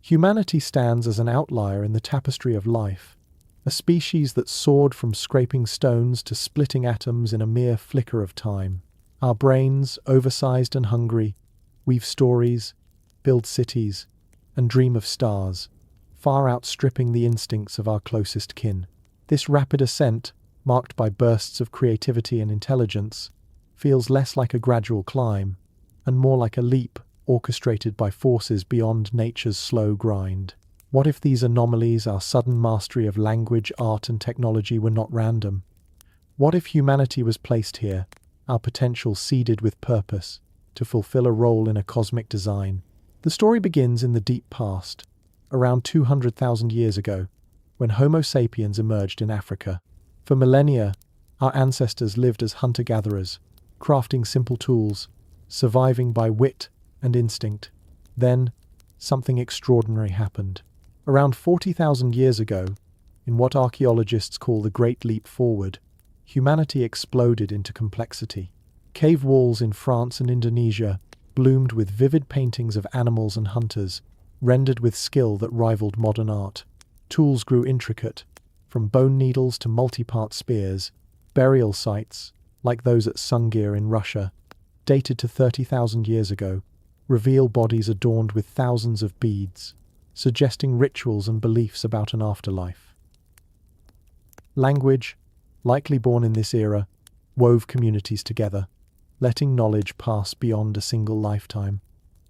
Humanity stands as an outlier in the tapestry of life, a species that soared from scraping stones to splitting atoms in a mere flicker of time. Our brains, oversized and hungry, weave stories, build cities, and dream of stars, far outstripping the instincts of our closest kin. This rapid ascent, marked by bursts of creativity and intelligence, feels less like a gradual climb, and more like a leap orchestrated by forces beyond nature's slow grind. What if these anomalies, our sudden mastery of language, art, and technology, were not random? What if humanity was placed here, our potential seeded with purpose, to fulfill a role in a cosmic design? The story begins in the deep past, around 200,000 years ago, when Homo sapiens emerged in Africa. For millennia, our ancestors lived as hunter-gatherers, crafting simple tools, surviving by wit and instinct. Then, something extraordinary happened. Around 40,000 years ago, in what archaeologists call the Great Leap Forward, humanity exploded into complexity. Cave walls in France and Indonesia bloomed with vivid paintings of animals and hunters, rendered with skill that rivaled modern art. Tools grew intricate, from bone needles to multi-part spears. Burial sites, like those at Sungir in Russia, dated to 30,000 years ago, reveal bodies adorned with thousands of beads, suggesting rituals and beliefs about an afterlife. Language, likely born in this era, wove communities together, letting knowledge pass beyond a single lifetime.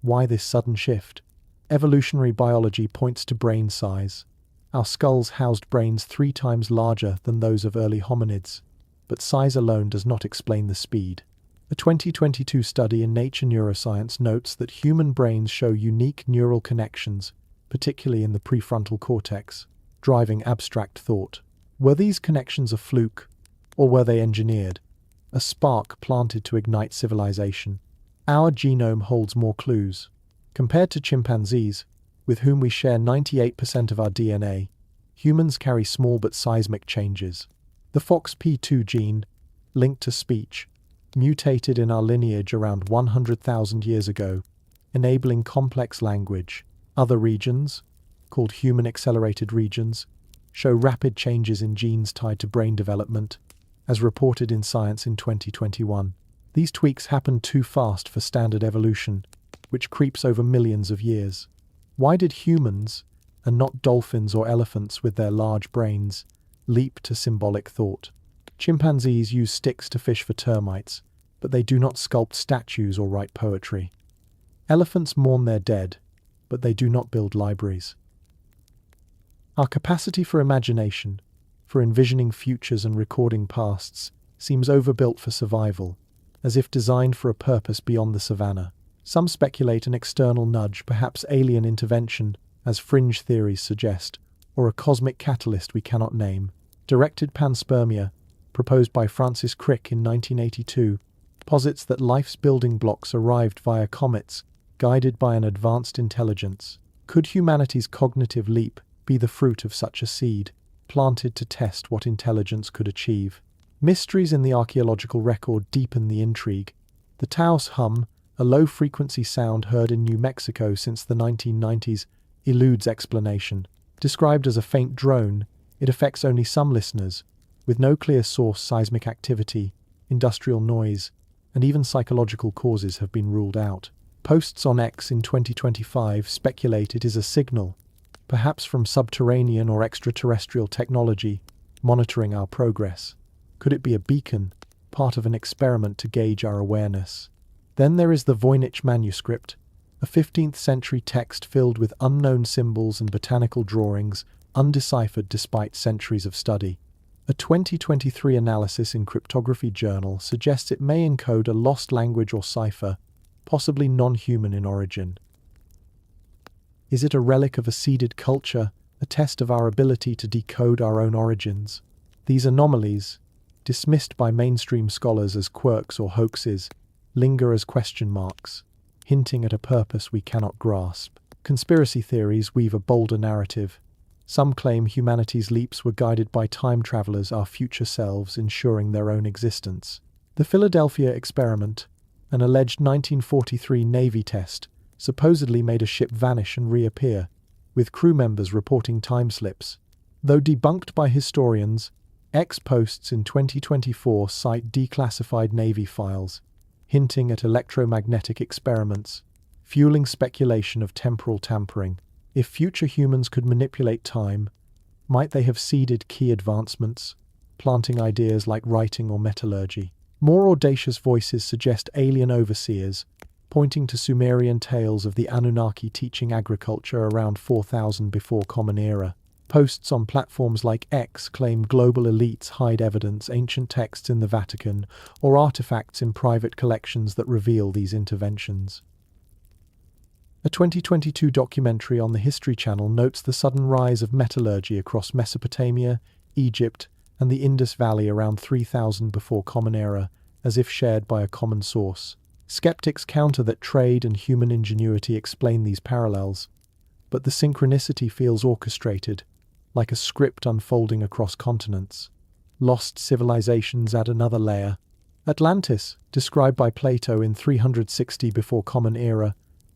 Why this sudden shift? Evolutionary biology points to brain size. Our skulls housed brains 3 times larger than those of early hominids, but size alone does not explain the speed. A 2022 study in Nature Neuroscience notes that human brains show unique neural connections, particularly in the prefrontal cortex, driving abstract thought. Were these connections a fluke, or were they engineered? A spark planted to ignite civilization? Our genome holds more clues. Compared to chimpanzees, with whom we share 98% of our DNA, humans carry small but seismic changes. The FOXP2 gene, linked to speech, mutated in our lineage around 100,000 years ago, enabling complex language. Other regions, called human-accelerated regions, show rapid changes in genes tied to brain development, as reported in Science in 2021. These tweaks happened too fast for standard evolution, which creeps over millions of years. Why did humans, and not dolphins or elephants with their large brains, leap to symbolic thought? Chimpanzees use sticks to fish for termites, but they do not sculpt statues or write poetry. Elephants mourn their dead, but they do not build libraries. Our capacity for imagination, for envisioning futures and recording pasts, seems overbuilt for survival, as if designed for a purpose beyond the savannah. Some speculate an external nudge, perhaps alien intervention, as fringe theories suggest, or a cosmic catalyst we cannot name. Directed panspermia, proposed by Francis Crick in 1982, posits that life's building blocks arrived via comets, guided by an advanced intelligence. Could humanity's cognitive leap be the fruit of such a seed, planted to test what intelligence could achieve? Mysteries in the archaeological record deepen the intrigue. The Taos hum, a low-frequency sound heard in New Mexico since the 1990s, eludes explanation. Described as a faint drone, it affects only some listeners, with no clear source. Seismic activity, industrial noise, and even psychological causes have been ruled out. Posts on X in 2025 speculate it is a signal, perhaps from subterranean or extraterrestrial technology, monitoring our progress? Could it be a beacon, part of an experiment to gauge our awareness? Then there is the Voynich manuscript, a 15th century text filled with unknown symbols and botanical drawings, undeciphered despite centuries of study. A 2023 analysis in Cryptography Journal suggests it may encode a lost language or cipher, possibly non-human in origin. Is it a relic of a seeded culture, a test of our ability to decode our own origins? These anomalies, dismissed by mainstream scholars as quirks or hoaxes, linger as question marks, hinting at a purpose we cannot grasp. Conspiracy theories weave a bolder narrative. Some claim humanity's leaps were guided by time travelers, our future selves, ensuring their own existence. The Philadelphia experiment, an alleged 1943 Navy test, supposedly made a ship vanish and reappear, with crew members reporting time slips. Though debunked by historians, posts in 2024 cite declassified Navy files, hinting at electromagnetic experiments, fueling speculation of temporal tampering. If future humans could manipulate time, might they have seeded key advancements, planting ideas like writing or metallurgy? More audacious voices suggest alien overseers, pointing to Sumerian tales of the Anunnaki teaching agriculture around 4000 before Common Era. Posts on platforms like X claim global elites hide evidence, ancient texts in the Vatican, or artifacts in private collections that reveal these interventions. A 2022 documentary on the History Channel notes the sudden rise of metallurgy across Mesopotamia, Egypt, and the Indus Valley around 3000 before Common Era, as if shared by a common source. Skeptics counter that trade and human ingenuity explain these parallels, but the synchronicity feels orchestrated, like a script unfolding across continents. Lost civilizations add another layer. Atlantis, described by Plato in 360 before Common Era,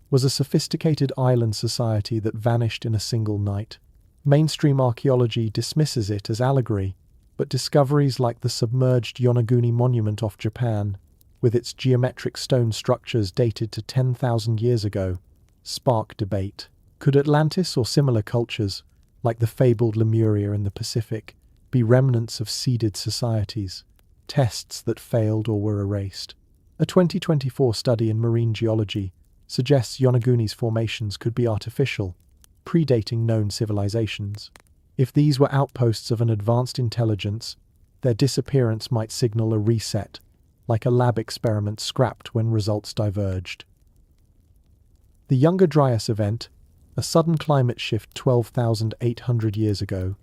was a sophisticated island society that vanished in a single night. Mainstream archaeology dismisses it as allegory, but discoveries like the submerged Yonaguni monument off Japan, with its geometric stone structures dated to 10,000 years ago, spark debate. Could Atlantis or similar cultures, like the fabled Lemuria in the Pacific, be remnants of seeded societies, tests that failed or were erased? A 2024 study in marine geology suggests Yonaguni's formations could be artificial, predating known civilizations. If these were outposts of an advanced intelligence, their disappearance might signal a reset, like a lab experiment scrapped when results diverged. The Younger Dryas event, a sudden climate shift 12,800 years ago,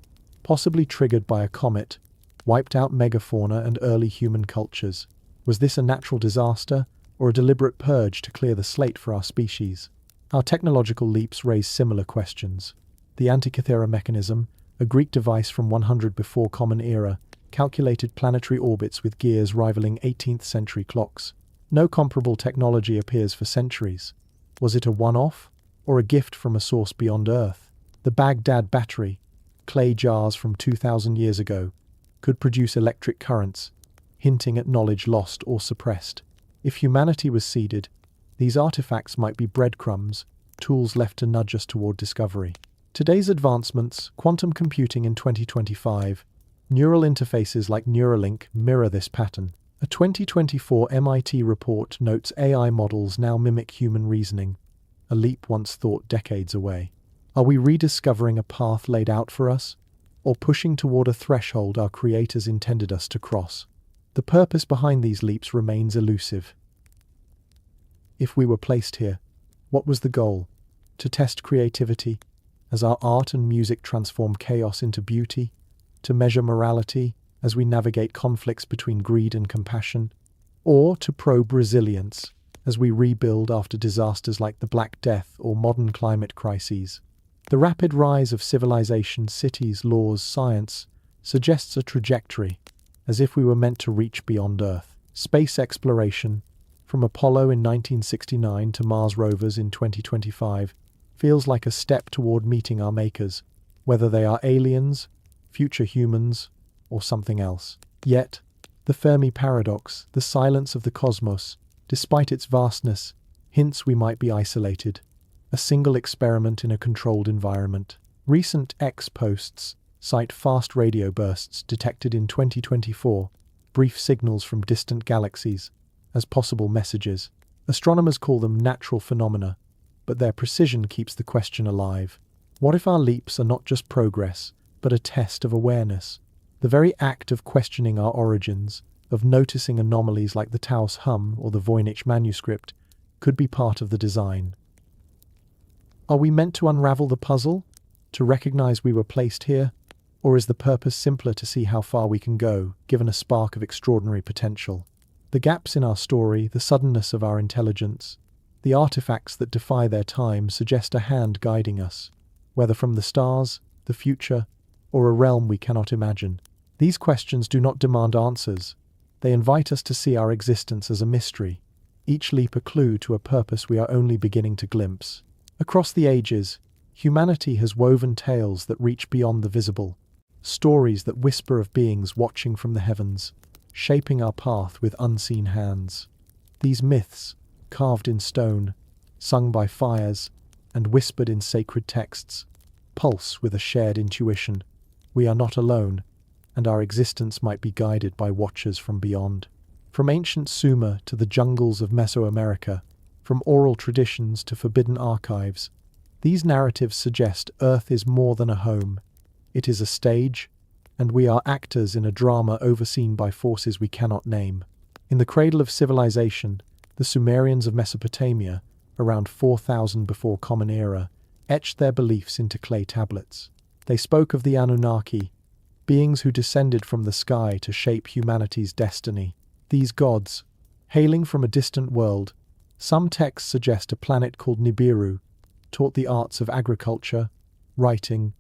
possibly triggered by a comet, wiped out megafauna and early human cultures. Was this a natural disaster, or a deliberate purge to clear the slate for our species? Our technological leaps raise similar questions. The Antikythera mechanism, a Greek device from 100 before Common Era, calculated planetary orbits with gears rivaling 18th century clocks. No comparable technology appears for centuries. Was it a one-off, or a gift from a source beyond Earth? The Baghdad battery, clay jars from 2,000 years ago, could produce electric currents, hinting at knowledge lost or suppressed. If humanity was seeded, these artifacts might be breadcrumbs, tools left to nudge us toward discovery. Today's advancements, quantum computing in 2025, neural interfaces like Neuralink mirror this pattern. A 2024 MIT report notes AI models now mimic human reasoning, a leap once thought decades away. Are we rediscovering a path laid out for us, or pushing toward a threshold our creators intended us to cross? The purpose behind these leaps remains elusive. If we were placed here, what was the goal? To test creativity, as our art and music transform chaos into beauty? To measure morality, as we navigate conflicts between greed and compassion? Or to probe resilience, as we rebuild after disasters like the Black Death or modern climate crises? The rapid rise of civilization, cities, laws, science suggests a trajectory, as if we were meant to reach beyond Earth. Space exploration, from Apollo in 1969 to Mars rovers in 2025, feels like a step toward meeting our makers, whether they are aliens, future humans, or something else. Yet, the Fermi paradox, the silence of the cosmos, despite its vastness, hints we might be isolated, a single experiment in a controlled environment. Recent X posts cite fast radio bursts detected in 2024, brief signals from distant galaxies, as possible messages. Astronomers call them natural phenomena, but their precision keeps the question alive. What if our leaps are not just progress, but a test of awareness? The very act of questioning our origins, of noticing anomalies like the Taos hum or the Voynich manuscript, could be part of the design. Are we meant to unravel the puzzle? To recognize we were placed here? Or is the purpose simpler to see how far we can go, given a spark of extraordinary potential? The gaps in our story, the suddenness of our intelligence, the artifacts that defy their time suggest a hand guiding us, whether from the stars, the future, or a realm we cannot imagine. These questions do not demand answers. They invite us to see our existence as a mystery, each leap a clue to a purpose we are only beginning to glimpse. Across the ages, humanity has woven tales that reach beyond the visible, stories that whisper of beings watching from the heavens, shaping our path with unseen hands. These myths, carved in stone, sung by fires, and whispered in sacred texts, pulse with a shared intuition. We are not alone, and our existence might be guided by watchers from beyond. From ancient Sumer to the jungles of Mesoamerica, from oral traditions to forbidden archives, these narratives suggest Earth is more than a home. It is a stage, and we are actors in a drama overseen by forces we cannot name. In the cradle of civilization, the Sumerians of Mesopotamia, around 4000 before Common Era, etched their beliefs into clay tablets. They spoke of the Anunnaki, beings who descended from the sky to shape humanity's destiny. These gods, hailing from a distant world, some texts suggest a planet called Nibiru, taught the arts of agriculture, writing,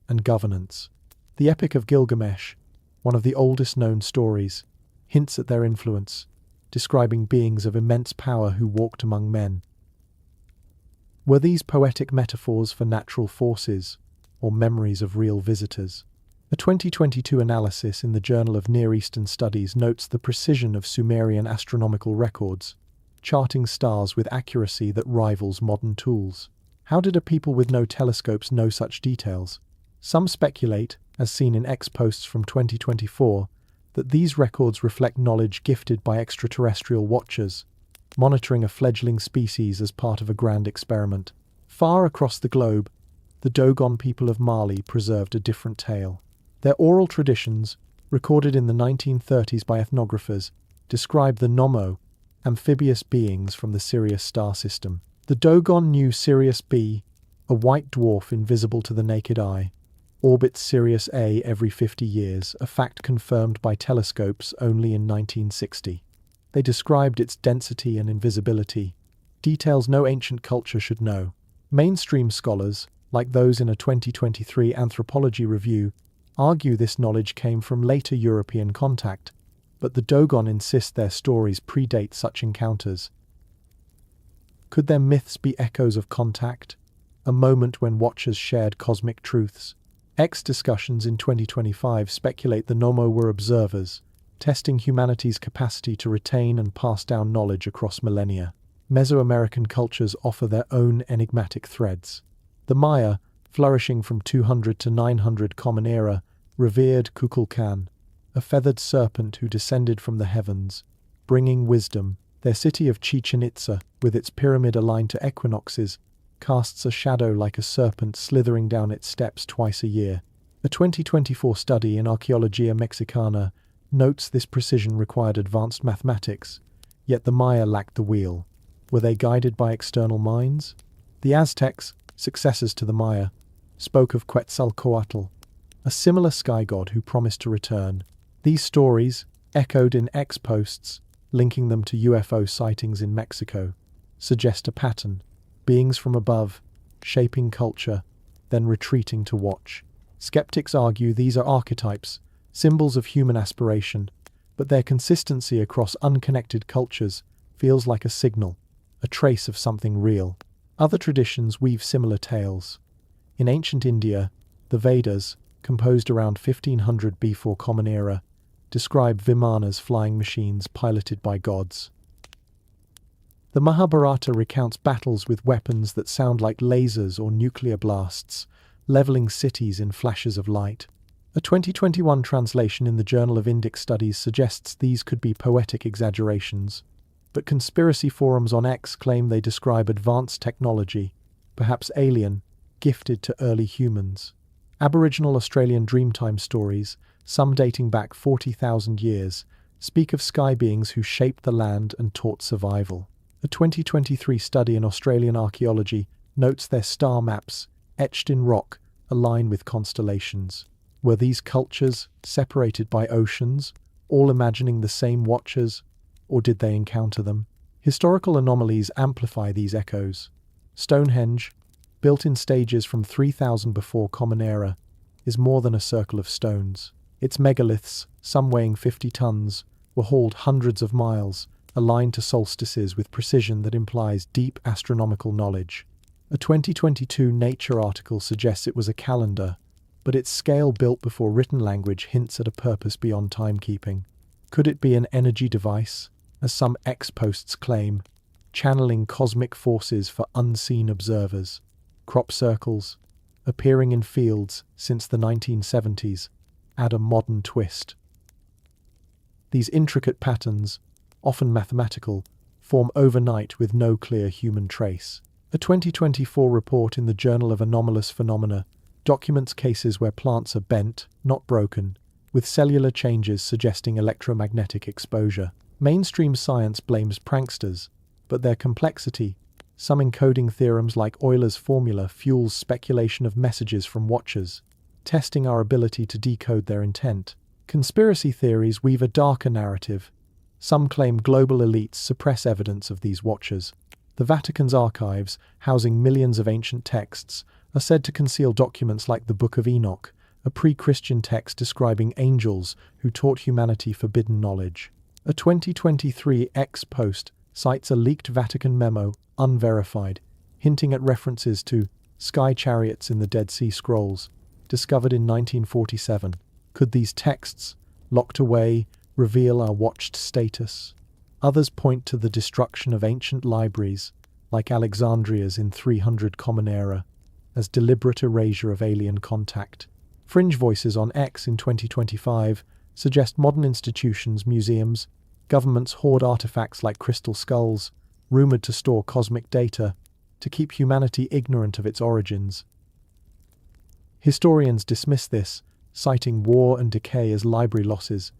and governance. The Epic of Gilgamesh, one of the oldest known stories, hints at their influence, describing beings of immense power who walked among men. Were these poetic metaphors for natural forces, or memories of real visitors? A 2022 analysis in the Journal of Near Eastern Studies notes the precision of Sumerian astronomical records, charting stars with accuracy that rivals modern tools. How did a people with no telescopes know such details? Some speculate, as seen in X posts from 2024, that these records reflect knowledge gifted by extraterrestrial watchers, monitoring a fledgling species as part of a grand experiment. Far across the globe, the Dogon people of Mali preserved a different tale. Their oral traditions, recorded in the 1930s by ethnographers, describe the Nommo, amphibious beings from the Sirius star system. The Dogon knew Sirius B, a white dwarf invisible to the naked eye, orbits Sirius A every 50 years, a fact confirmed by telescopes only in 1960. They described its density and invisibility, details no ancient culture should know. Mainstream scholars, like those in a 2023 anthropology review, argue this knowledge came from later European contact, but the Dogon insist their stories predate such encounters. Could their myths be echoes of contact, a moment when watchers shared cosmic truths? X discussions in 2025 speculate the Nommo were observers, testing humanity's capacity to retain and pass down knowledge across millennia. Mesoamerican cultures offer their own enigmatic threads. The Maya, flourishing from 200 to 900 Common Era, revered Kukulkan, a feathered serpent who descended from the heavens, bringing wisdom. Their city of Chichen Itza, with its pyramid aligned to equinoxes, casts a shadow like a serpent slithering down its steps twice a year. A 2024 study in Archaeologia Mexicana notes this precision required advanced mathematics, yet the Maya lacked the wheel. Were they guided by external minds? The Aztecs, successors to the Maya, spoke of Quetzalcoatl, a similar sky god who promised to return. These stories, echoed in X posts, linking them to UFO sightings in Mexico, suggest a pattern: beings from above, shaping culture, then retreating to watch. Skeptics argue these are archetypes, symbols of human aspiration, but their consistency across unconnected cultures feels like a signal, a trace of something real. Other traditions weave similar tales. In ancient India, the Vedas, composed around 1500 before Common Era, describe Vimanas, flying machines piloted by gods. The Mahabharata recounts battles with weapons that sound like lasers or nuclear blasts, leveling cities in flashes of light. A 2021 translation in the Journal of Indic Studies suggests these could be poetic exaggerations, but conspiracy forums on X claim they describe advanced technology, perhaps alien, gifted to early humans. Aboriginal Australian Dreamtime stories, some dating back 40,000 years, speak of sky beings who shaped the land and taught survival. A 2023 study in Australian archaeology notes their star maps, etched in rock, align with constellations. Were these cultures separated by oceans, all imagining the same watchers, or did they encounter them? Historical anomalies amplify these echoes. Stonehenge, built in stages from 3000 before Common Era, is more than a circle of stones. Its megaliths, some weighing 50 tons, were hauled hundreds of miles, aligned to solstices with precision that implies deep astronomical knowledge. A 2022 Nature article suggests it was a calendar, but its scale built before written language hints at a purpose beyond timekeeping. Could it be an energy device, as some X-posts claim, channeling cosmic forces for unseen observers? Crop circles, appearing in fields since the 1970s, add a modern twist. These intricate patterns, often mathematical, form overnight with no clear human trace. A 2024 report in the Journal of Anomalous Phenomena documents cases where plants are bent, not broken, with cellular changes suggesting electromagnetic exposure. Mainstream science blames pranksters, but their complexity, some encoding theorems like Euler's formula, fuels speculation of messages from watchers, testing our ability to decode their intent. Conspiracy theories weave a darker narrative. Some claim global elites suppress evidence of these watchers. The Vatican's archives, housing millions of ancient texts, are said to conceal documents like the Book of Enoch, a pre-Christian text describing angels who taught humanity forbidden knowledge. A 2023 X post cites a leaked Vatican memo, unverified, hinting at references to sky chariots in the Dead Sea Scrolls, discovered in 1947. Could these texts, locked away, reveal our watched status? Others point to the destruction of ancient libraries, like Alexandria's in 300 Common Era, as deliberate erasure of alien contact. Fringe voices on X in 2025 suggest modern institutions, museums, governments hoard artifacts like crystal skulls, rumored to store cosmic data, to keep humanity ignorant of its origins. Historians dismiss this, citing war and decay as library losses,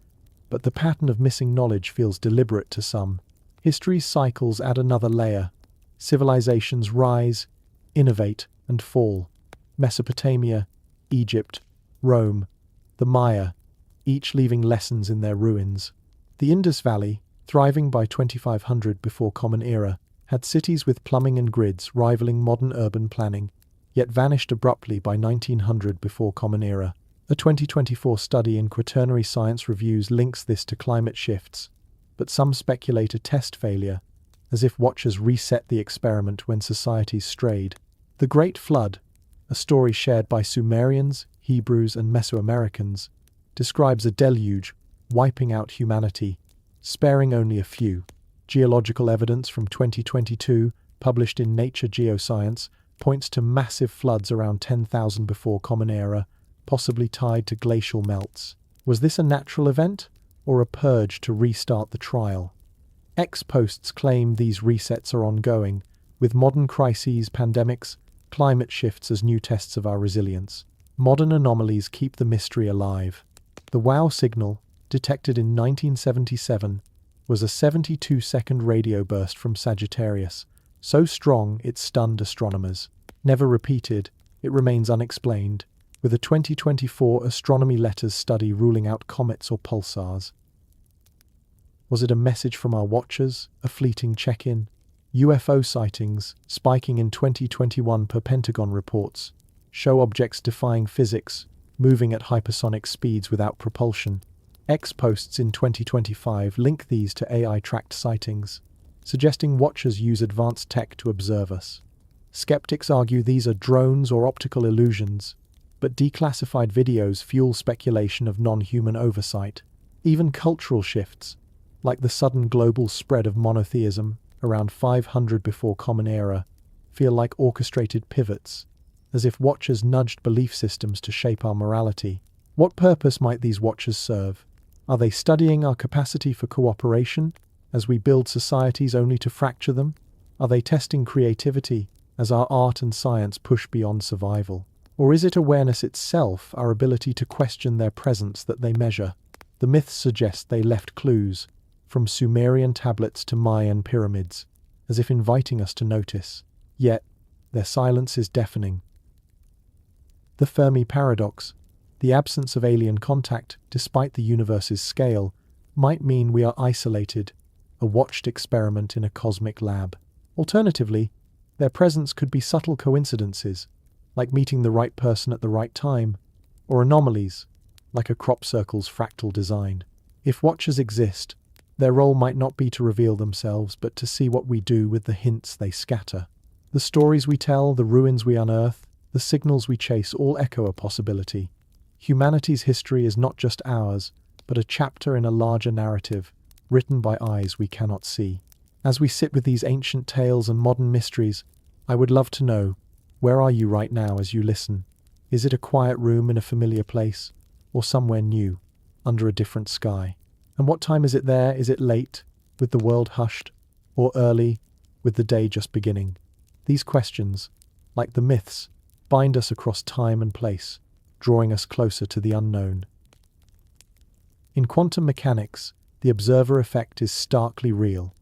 but the pattern of missing knowledge feels deliberate to some. History's cycles add another layer. Civilizations rise, innovate, and fall. Mesopotamia, Egypt, Rome, the Maya, each leaving lessons in their ruins. The Indus Valley, thriving by 2500 before Common Era, had cities with plumbing and grids rivaling modern urban planning, yet vanished abruptly by 1900 before Common Era. A 2024 study in Quaternary Science Reviews links this to climate shifts, but some speculate a test failure, as if watchers reset the experiment when societies strayed. The Great Flood, a story shared by Sumerians, Hebrews, and Mesoamericans, describes a deluge wiping out humanity, sparing only a few. Geological evidence from 2022, published in Nature Geoscience, points to massive floods around 10,000 before Common Era, possibly tied to glacial melts. Was this a natural event, or a purge to restart the trial? X-posts claim these resets are ongoing, with modern crises, pandemics, climate shifts as new tests of our resilience. Modern anomalies keep the mystery alive. The WOW signal, detected in 1977, was a 72-second radio burst from Sagittarius, so strong it stunned astronomers. Never repeated, it remains unexplained, with a 2024 Astronomy Letters study ruling out comets or pulsars. Was it a message from our watchers, a fleeting check-in? UFO sightings, spiking in 2021 per Pentagon reports, show objects defying physics, moving at hypersonic speeds without propulsion. X-posts in 2025 link these to AI-tracked sightings, suggesting watchers use advanced tech to observe us. Skeptics argue these are drones or optical illusions, but declassified videos fuel speculation of non-human oversight. Even cultural shifts, like the sudden global spread of monotheism around 500 before Common Era, feel like orchestrated pivots, as if watchers nudged belief systems to shape our morality. What purpose might these watchers serve? Are they studying our capacity for cooperation as we build societies only to fracture them? Are they testing creativity as our art and science push beyond survival? Or is it awareness itself, our ability to question their presence, that they measure? The myths suggest they left clues, from Sumerian tablets to Mayan pyramids, as if inviting us to notice. Yet, their silence is deafening. The Fermi paradox, the absence of alien contact despite the universe's scale, might mean we are isolated, a watched experiment in a cosmic lab. Alternatively, their presence could be subtle coincidences, like meeting the right person at the right time, or anomalies, like a crop circle's fractal design. If watchers exist, their role might not be to reveal themselves, but to see what we do with the hints they scatter. The stories we tell, the ruins we unearth, the signals we chase all echo a possibility. Humanity's history is not just ours, but a chapter in a larger narrative, written by eyes we cannot see. As we sit with these ancient tales and modern mysteries, I would love to know, where are you right now as you listen? Is it a quiet room in a familiar place, or somewhere new, under a different sky? And what time is it there? Is it late, with the world hushed, or early, with the day just beginning? These questions, like the myths, bind us across time and place, drawing us closer to the unknown. In quantum mechanics, the observer effect is starkly real.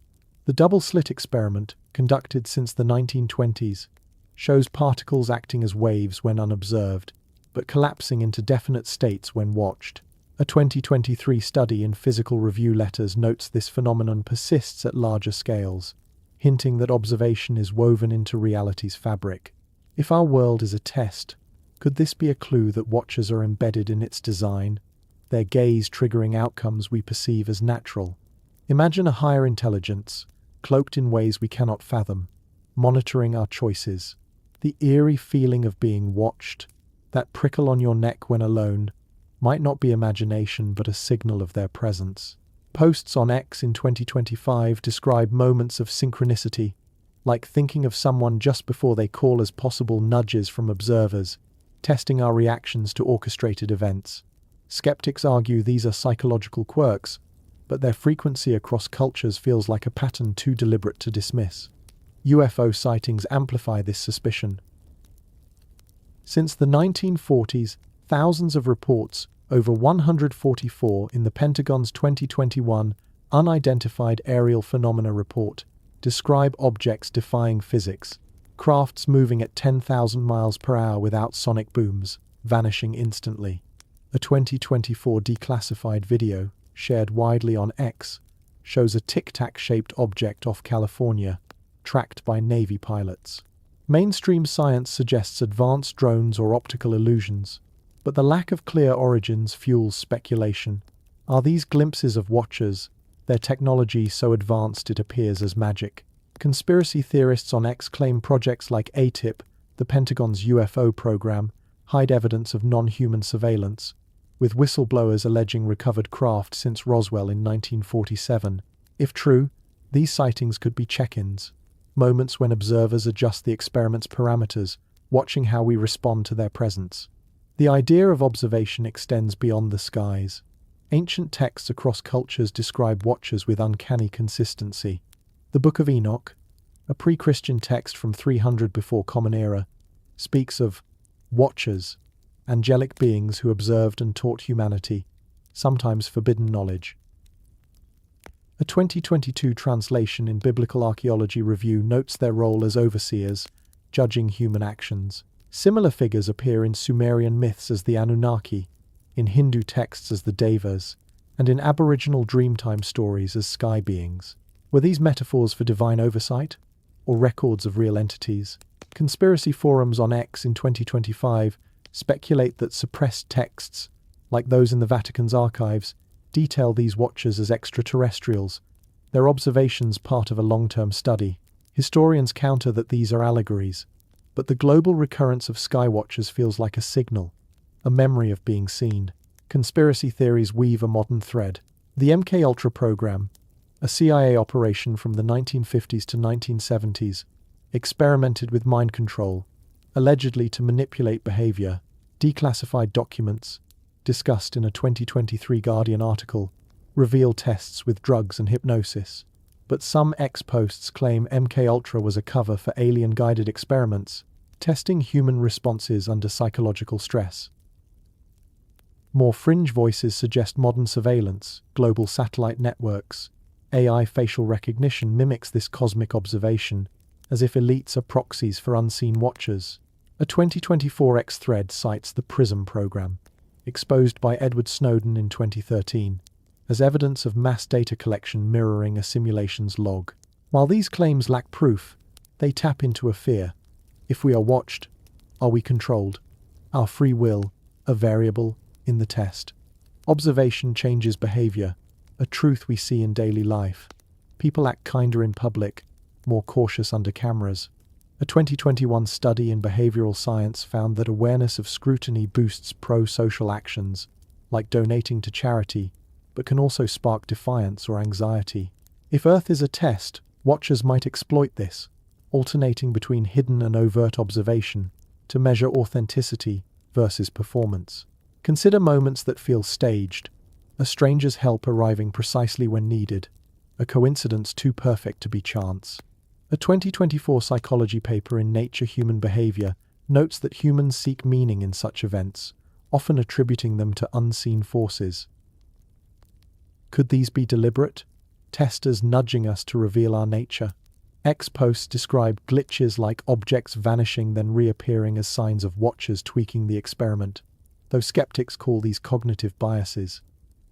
The double-slit experiment, conducted since the 1920s, shows particles acting as waves when unobserved, but collapsing into definite states when watched. A 2023 study in Physical Review Letters notes this phenomenon persists at larger scales, hinting that observation is woven into reality's fabric. If our world is a test, could this be a clue that watchers are embedded in its design, their gaze triggering outcomes we perceive as natural? Imagine a higher intelligence, cloaked in ways we cannot fathom, monitoring our choices. The eerie feeling of being watched, that prickle on your neck when alone, might not be imagination but a signal of their presence. Posts on X in 2025 describe moments of synchronicity, like thinking of someone just before they call as possible nudges from observers, testing our reactions to orchestrated events. Skeptics argue these are psychological quirks, but their frequency across cultures feels like a pattern too deliberate to dismiss. UFO sightings amplify this suspicion. Since the 1940s, thousands of reports, over 144 in the Pentagon's 2021 Unidentified Aerial Phenomena Report, describe objects defying physics, crafts moving at 10,000 miles per hour without sonic booms, vanishing instantly. A 2024 declassified video, shared widely on X, shows a tic-tac-shaped object off California, tracked by Navy pilots. Mainstream science suggests advanced drones or optical illusions, but the lack of clear origins fuels speculation. Are these glimpses of watchers, their technology so advanced it appears as magic? Conspiracy theorists on X claim projects like ATIP, the Pentagon's UFO program, hide evidence of non-human surveillance, with whistleblowers alleging recovered craft since Roswell in 1947. If true, these sightings could be check-ins, moments when observers adjust the experiment's parameters, watching how we respond to their presence. The idea of observation extends beyond the skies. Ancient texts across cultures describe watchers with uncanny consistency. The Book of Enoch, a pre-Christian text from 300 before Common Era, speaks of watchers, angelic beings who observed and taught humanity, sometimes forbidden knowledge. A 2022 translation in Biblical Archaeology Review notes their role as overseers, judging human actions. Similar figures appear in Sumerian myths as the Anunnaki, in Hindu texts as the Devas, and in Aboriginal Dreamtime stories as sky beings. Were these metaphors for divine oversight, or records of real entities? Conspiracy forums on X in 2025 speculate that suppressed texts, like those in the Vatican's archives, detail these watchers as extraterrestrials, their observations part of a long-term study. Historians counter that these are allegories, but the global recurrence of skywatchers feels like a signal, a memory of being seen. Conspiracy theories weave a modern thread. The MKUltra program, a CIA operation from the 1950s to 1970s, experimented with mind control, allegedly to manipulate behavior. Declassified documents, discussed in a 2023 Guardian article, reveal tests with drugs and hypnosis. But some ex-posts claim MKUltra was a cover for alien-guided experiments, testing human responses under psychological stress. More fringe voices suggest modern surveillance, global satellite networks, AI facial recognition mimics this cosmic observation, as if elites are proxies for unseen watchers. A 2024 X thread cites the PRISM program, exposed by Edward Snowden in 2013, as evidence of mass data collection mirroring a simulation's log. While these claims lack proof, they tap into a fear. If we are watched, are we controlled? Our free will, a variable in the test. Observation changes behavior, a truth we see in daily life. People act kinder in public, more cautious under cameras. A 2021 study in behavioral science found that awareness of scrutiny boosts pro-social actions, like donating to charity, but can also spark defiance or anxiety. If Earth is a test, watchers might exploit this, alternating between hidden and overt observation to measure authenticity versus performance. Consider moments that feel staged, a stranger's help arriving precisely when needed, a coincidence too perfect to be chance. A 2024 psychology paper in Nature Human Behavior notes that humans seek meaning in such events, often attributing them to unseen forces. Could these be deliberate? Testers nudging us to reveal our nature? X-posts describe glitches like objects vanishing then reappearing as signs of watchers tweaking the experiment, though skeptics call these cognitive biases.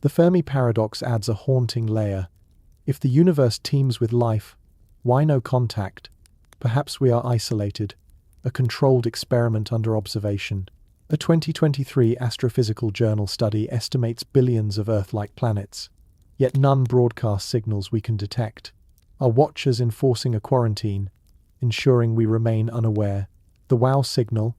The Fermi paradox adds a haunting layer. If the universe teems with life, why no contact? Perhaps we are isolated, a controlled experiment under observation. A 2023 Astrophysical Journal study estimates billions of Earth-like planets, yet none broadcast signals we can detect. Are watchers enforcing a quarantine, ensuring we remain unaware? The WOW signal,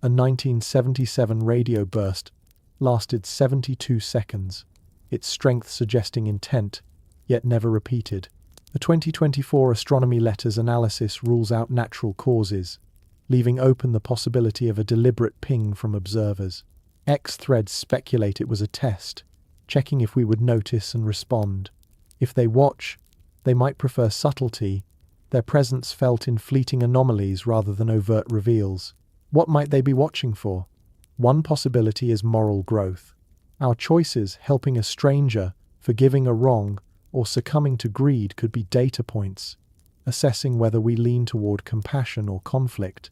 a 1977 radio burst, lasted 72 seconds, its strength suggesting intent, yet never repeated. A 2024 Astronomy Letters analysis rules out natural causes, leaving open the possibility of a deliberate ping from observers. X threads speculate it was a test, checking if we would notice and respond. If they watch, they might prefer subtlety, their presence felt in fleeting anomalies rather than overt reveals. What might they be watching for? One possibility is moral growth. Our choices, helping a stranger, forgiving a wrong, or succumbing to greed could be data points, assessing whether we lean toward compassion or conflict.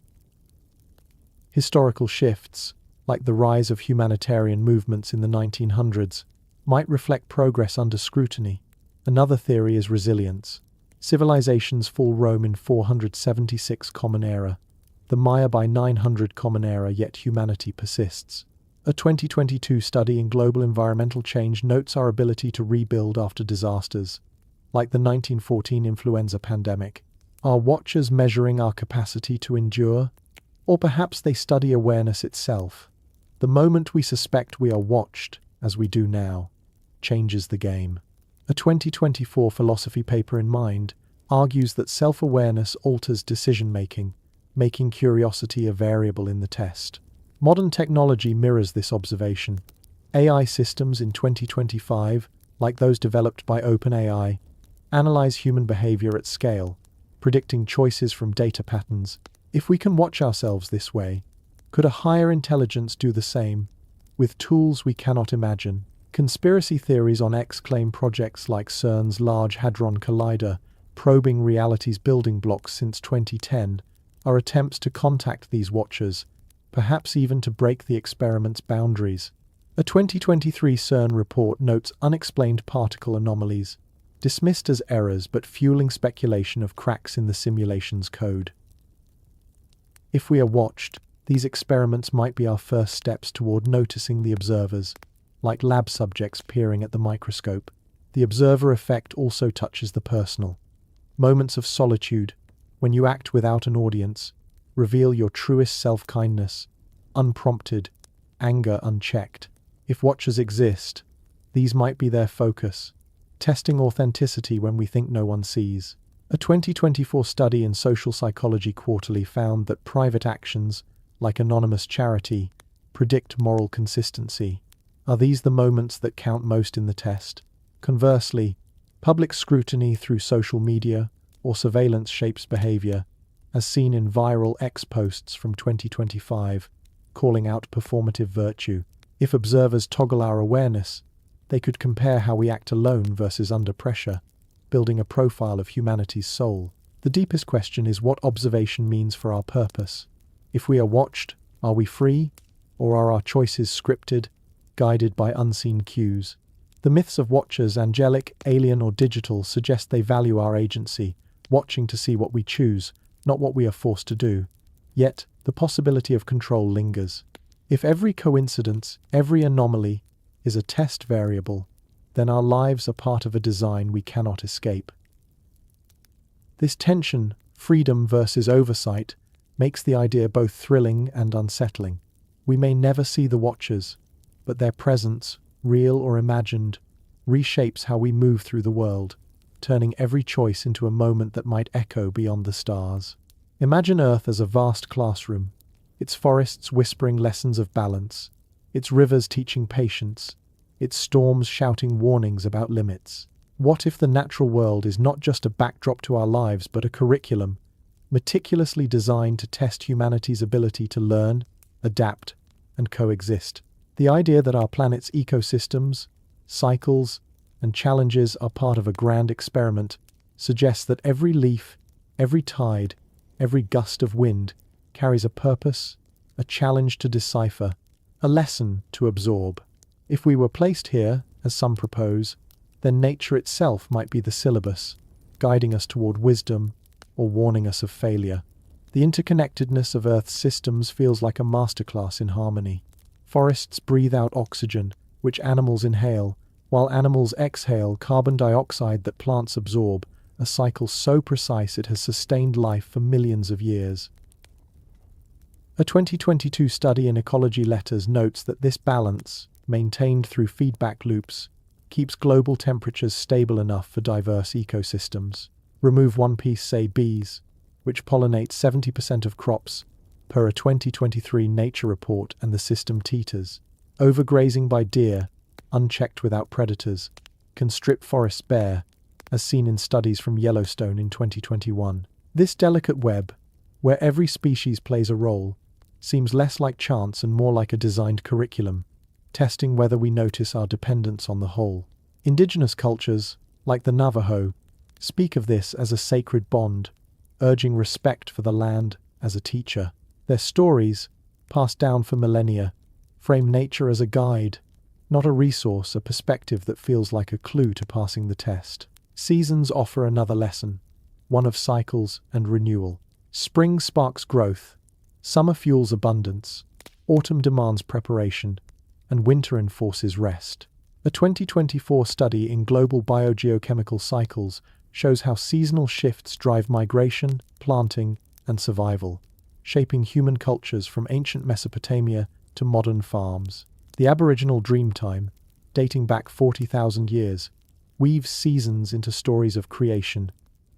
Historical shifts, like the rise of humanitarian movements in the 1900s, might reflect progress under scrutiny. Another theory is resilience. Civilizations fall Rome in 476 Common Era, the Maya by 900 Common Era, yet humanity persists. A 2022 study in global environmental change notes our ability to rebuild after disasters, like the 1914 influenza pandemic. Are watchers measuring our capacity to endure? Or perhaps they study awareness itself. The moment we suspect we are watched, as we do now, changes the game. A 2024 philosophy paper in Mind argues that self-awareness alters decision-making, making curiosity a variable in the test. Modern technology mirrors this observation. AI systems in 2025, like those developed by OpenAI, analyze human behavior at scale, predicting choices from data patterns. If we can watch ourselves this way, could a higher intelligence do the same, with tools we cannot imagine? Conspiracy theories on X claim projects like CERN's Large Hadron Collider, probing reality's building blocks since 2010, are attempts to contact these watchers, perhaps even to break the experiment's boundaries. A 2023 CERN report notes unexplained particle anomalies, dismissed as errors but fueling speculation of cracks in the simulation's code. If we are watched, these experiments might be our first steps toward noticing the observers, like lab subjects peering at the microscope. The observer effect also touches the personal. Moments of solitude, when you act without an audience, reveal your truest self-kindness, unprompted, anger unchecked. If watchers exist, these might be their focus, testing authenticity when we think no one sees. A 2024 study in Social Psychology Quarterly found that private actions, like anonymous charity, predict moral consistency? Are these the moments that count most in the test? Conversely, public scrutiny through social media or surveillance shapes behavior, as seen in viral X posts from 2025, calling out performative virtue. If observers toggle our awareness, they could compare how we act alone versus under pressure, building a profile of humanity's soul. The deepest question is what observation means for our purpose. If we are watched, are we free, or are our choices scripted, guided by unseen cues? The myths of watchers, angelic, alien, or digital, suggest they value our agency, watching to see what we choose, not what we are forced to do. Yet, the possibility of control lingers. If every coincidence, every anomaly, is a test variable, then our lives are part of a design we cannot escape. This tension, freedom versus oversight, makes the idea both thrilling and unsettling. We may never see the watchers, but their presence, real or imagined, reshapes how we move through the world, turning every choice into a moment that might echo beyond the stars. Imagine Earth as a vast classroom, its forests whispering lessons of balance, its rivers teaching patience, its storms shouting warnings about limits. What if the natural world is not just a backdrop to our lives, but a curriculum, meticulously designed to test humanity's ability to learn, adapt, and coexist? The idea that our planet's ecosystems, cycles, and challenges are part of a grand experiment suggests that every leaf, every tide, every gust of wind carries a purpose, a challenge to decipher, a lesson to absorb. If we were placed here, as some propose, then nature itself might be the syllabus, guiding us toward wisdom or warning us of failure. The interconnectedness of Earth's systems feels like a masterclass in harmony. Forests breathe out oxygen, which animals inhale, while animals exhale carbon dioxide that plants absorb, a cycle so precise it has sustained life for millions of years. A 2022 study in Ecology Letters notes that this balance, maintained through feedback loops, keeps global temperatures stable enough for diverse ecosystems. Remove one piece, say bees, which pollinate 70% of crops, per a 2023 Nature report, and the system teeters. Overgrazing by deer, unchecked without predators, can strip forests bare, as seen in studies from Yellowstone in 2021. This delicate web, where every species plays a role, seems less like chance and more like a designed curriculum, testing whether we notice our dependence on the whole. Indigenous cultures, like the Navajo, speak of this as a sacred bond, urging respect for the land as a teacher. Their stories, passed down for millennia, frame nature as a guide, not a resource, a perspective that feels like a clue to passing the test. Seasons offer another lesson, one of cycles and renewal. Spring sparks growth, summer fuels abundance, autumn demands preparation, and winter enforces rest. A 2024 study in global biogeochemical cycles shows how seasonal shifts drive migration, planting, and survival, shaping human cultures from ancient Mesopotamia to modern farms. The Aboriginal Dreamtime, dating back 40,000 years, weaves seasons into stories of creation,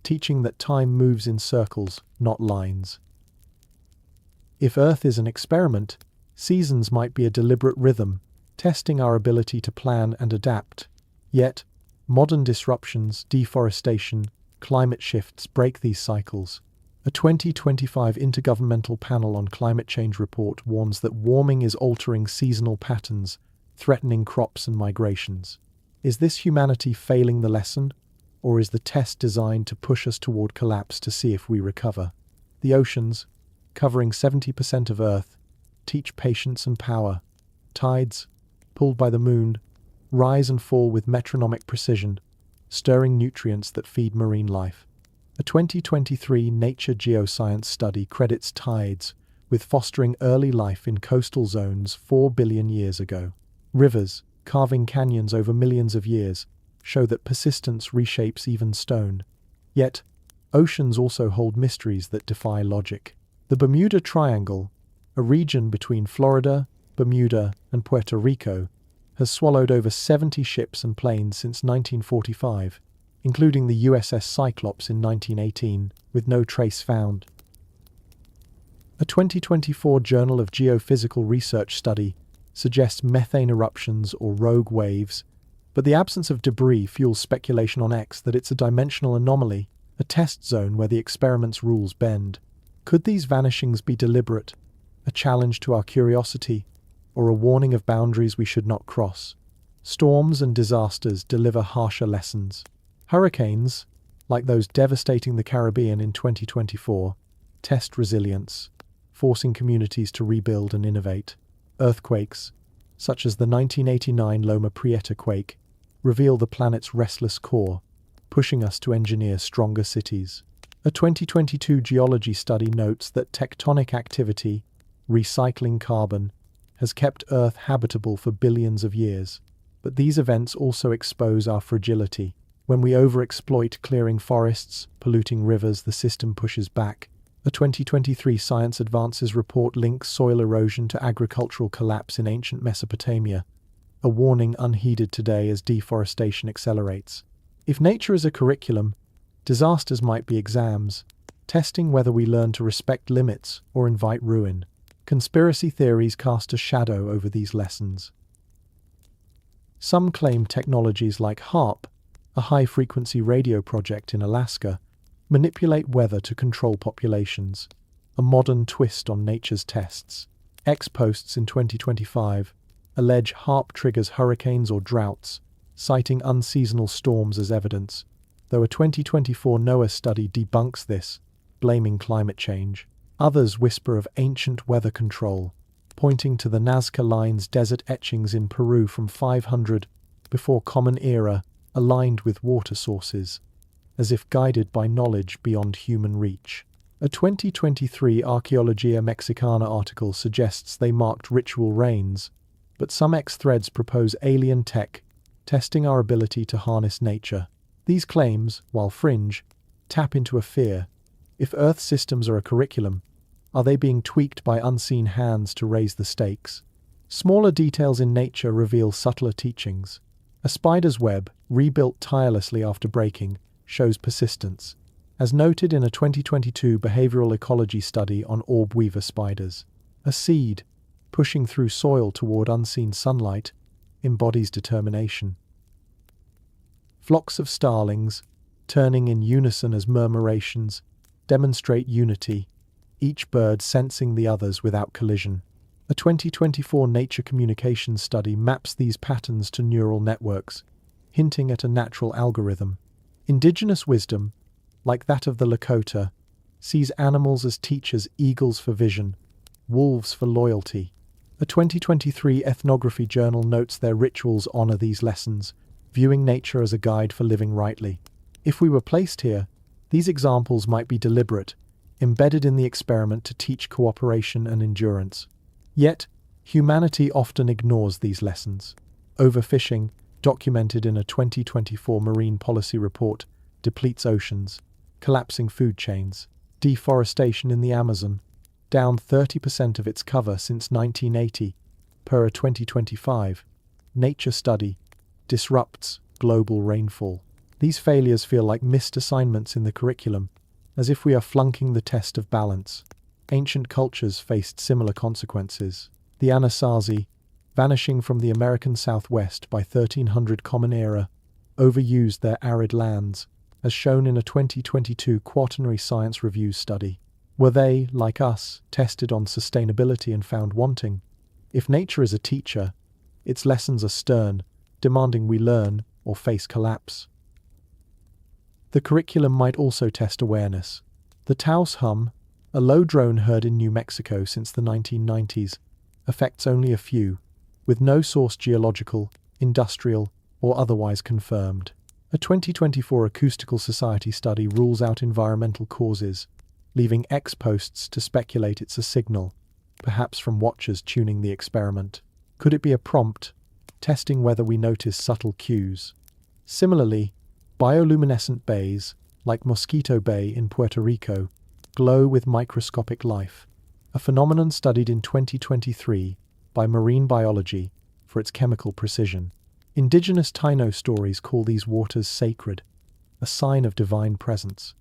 teaching that time moves in circles, not lines. If Earth is an experiment, seasons might be a deliberate rhythm, testing our ability to plan and adapt. Yet, modern disruptions, deforestation, climate shifts break these cycles. A 2025 Intergovernmental Panel on Climate Change report warns that warming is altering seasonal patterns, threatening crops and migrations. Is this humanity failing the lesson, or is the test designed to push us toward collapse to see if we recover? The oceans, covering 70% of Earth, teach patience and power. Tides, pulled by the moon, rise and fall with metronomic precision, stirring nutrients that feed marine life. A 2023 Nature Geoscience study credits tides with fostering early life in coastal zones 4 billion years ago. Rivers, carving canyons over millions of years, show that persistence reshapes even stone. Yet, oceans also hold mysteries that defy logic. The Bermuda Triangle, a region between Florida, Bermuda, and Puerto Rico, has swallowed over 70 ships and planes since 1945, including the USS Cyclops in 1918, with no trace found. A 2024 Journal of Geophysical Research study suggests methane eruptions or rogue waves, but the absence of debris fuels speculation on X that it's a dimensional anomaly, a test zone where the experiment's rules bend. Could these vanishings be deliberate, a challenge to our curiosity, or a warning of boundaries we should not cross? Storms and disasters deliver harsher lessons. Hurricanes, like those devastating the Caribbean in 2024, test resilience, forcing communities to rebuild and innovate. Earthquakes, such as the 1989 Loma Prieta quake, reveal the planet's restless core, pushing us to engineer stronger cities. A 2022 geology study notes that tectonic activity, recycling carbon, has kept Earth habitable for billions of years. But these events also expose our fragility. When we overexploit clearing forests, polluting rivers, the system pushes back. A 2023 Science Advances report links soil erosion to agricultural collapse in ancient Mesopotamia, a warning unheeded today as deforestation accelerates. If nature is a curriculum, disasters might be exams, testing whether we learn to respect limits or invite ruin. Conspiracy theories cast a shadow over these lessons. Some claim technologies like HAARP, a high-frequency radio project in Alaska, manipulate weather to control populations, a modern twist on nature's tests. X posts in 2025 allege HAARP triggers hurricanes or droughts, citing unseasonal storms as evidence, though a 2024 NOAA study debunks this, blaming climate change. Others whisper of ancient weather control, pointing to the Nazca Line's desert etchings in Peru from 500 before Common Era, aligned with water sources, as if guided by knowledge beyond human reach. A 2023 Arqueología Mexicana article suggests they marked ritual rains, but some X threads propose alien tech, testing our ability to harness nature. These claims, while fringe, tap into a fear. If Earth systems are a curriculum, are they being tweaked by unseen hands to raise the stakes? Smaller details in nature reveal subtler teachings. A spider's web, rebuilt tirelessly after breaking, shows persistence, as noted in a 2022 behavioral ecology study on orb weaver spiders. A seed, pushing through soil toward unseen sunlight, embodies determination. Flocks of starlings, turning in unison as murmurations, demonstrate unity, each bird sensing the others without collision. A 2024 Nature Communications study maps these patterns to neural networks, hinting at a natural algorithm. Indigenous wisdom, like that of the Lakota, sees animals as teachers, eagles for vision, wolves for loyalty. A 2023 ethnography journal notes their rituals honor these lessons, viewing nature as a guide for living rightly. If we were placed here, these examples might be deliberate, embedded in the experiment to teach cooperation and endurance. Yet, humanity often ignores these lessons. Overfishing, documented in a 2024 marine policy report, depletes oceans, collapsing food chains. Deforestation in the Amazon, down 30% of its cover since 1980, per a 2025 Nature study, disrupts global rainfall. These failures feel like missed assignments in the curriculum, as if we are flunking the test of balance. Ancient cultures faced similar consequences. The Anasazi, vanishing from the American Southwest by 1300 Common Era, overused their arid lands, as shown in a 2022 Quaternary Science Review study. Were they, like us, tested on sustainability and found wanting? If nature is a teacher, its lessons are stern, demanding we learn or face collapse. The curriculum might also test awareness. The Taos hum, a low drone heard in New Mexico since the 1990s, affects only a few, with no source geological, industrial, or otherwise confirmed. A 2024 Acoustical Society study rules out environmental causes, leaving X posts to speculate it's a signal, perhaps from watchers tuning the experiment. Could it be a prompt, testing whether we notice subtle cues? Similarly, bioluminescent bays, like Mosquito Bay in Puerto Rico, glow with microscopic life, a phenomenon studied in 2023 by Marine Biology for its chemical precision. Indigenous Taino stories call these waters sacred, a sign of divine presence.